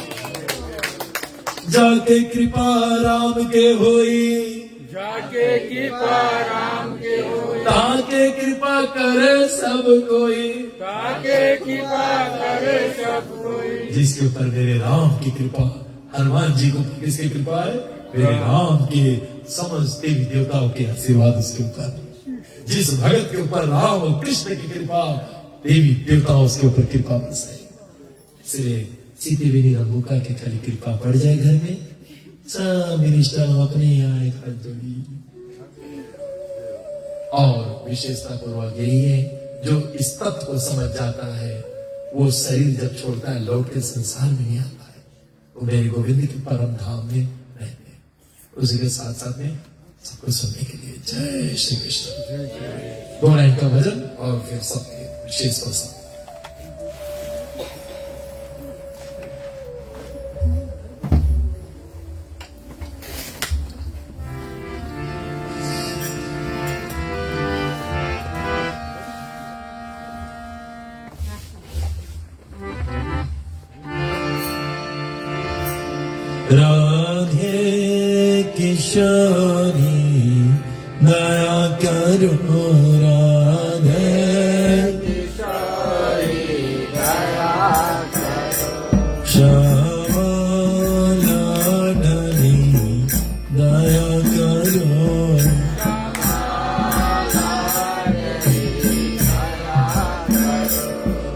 जाके कृपा राम के होई, जाके कृपा राम के होई, ताके कृपा करे सब कोई, ताके कृपा करे सब कोई। जिसके ऊपर मेरे राम की कृपा, हनुमान जी को किसकी कृपा है? मेरे राम के समस्त देवी देवताओं के आशीर्वाद उसके ऊपर। जिस भगत के ऊपर राम और कृष्ण की कृपा, देवी देवताओं उसके ऊपर कृपा बरसाए। इसलिए सीते बेनी रंबुका की खाली कृपा पड़ जाए घर में, सब मिनिस्टर अपने यहाँ एक हाथ जोड़ी। और विशेषता पूर्वक यही है, जो इस तत्व को समझ जाता है वो शरीर जब छोड़ता है लौट के संसार में नहीं आता है, वो मेरे गोविंद के परम धाम में रहते हैं। उसी के साथ साथ में सबको सुनने के लिए जय श्री कृष्ण। 2 लाइन का भजन और फिर सबके विशेष प्रसंग। राधे किशोरी दया करो, राधे किशोरी दया करो, श्यामा लाडली दया करो, श्यामा लाडली दया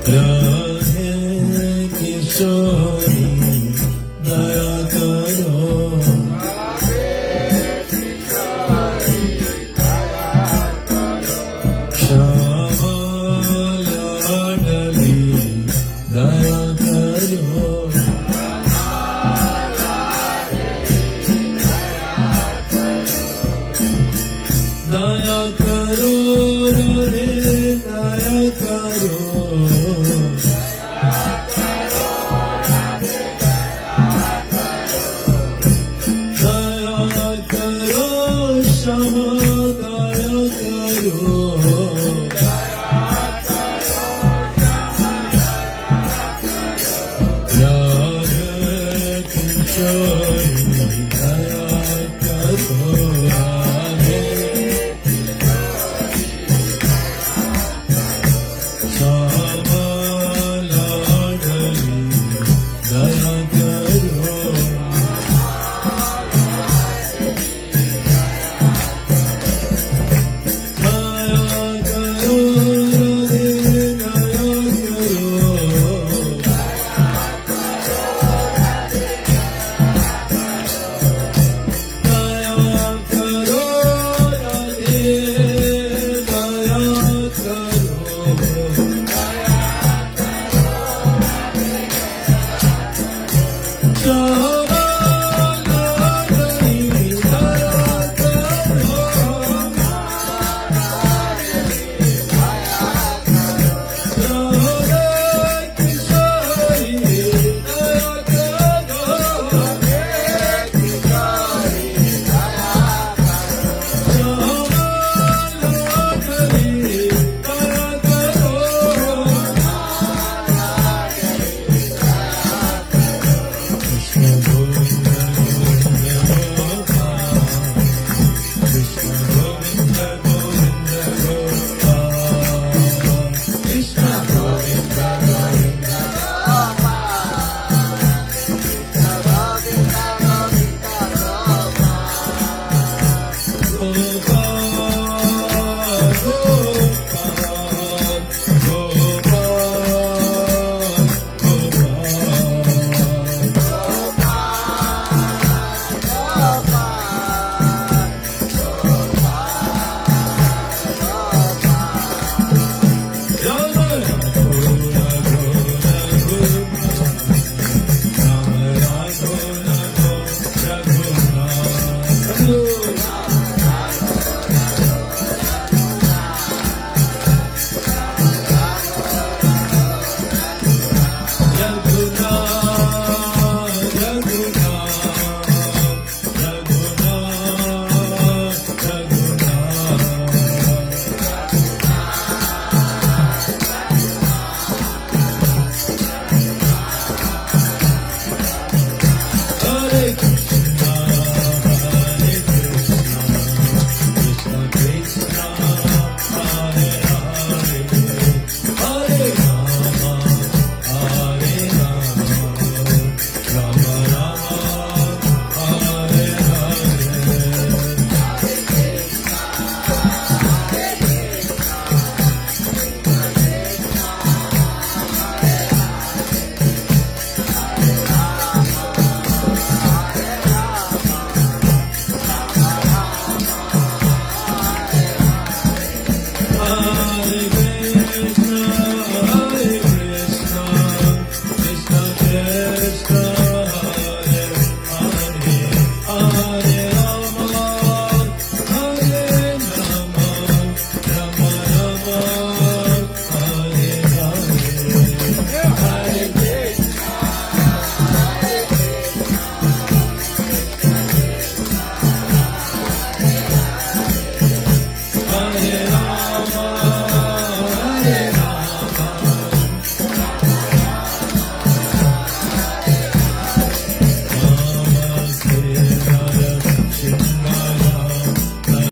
करो।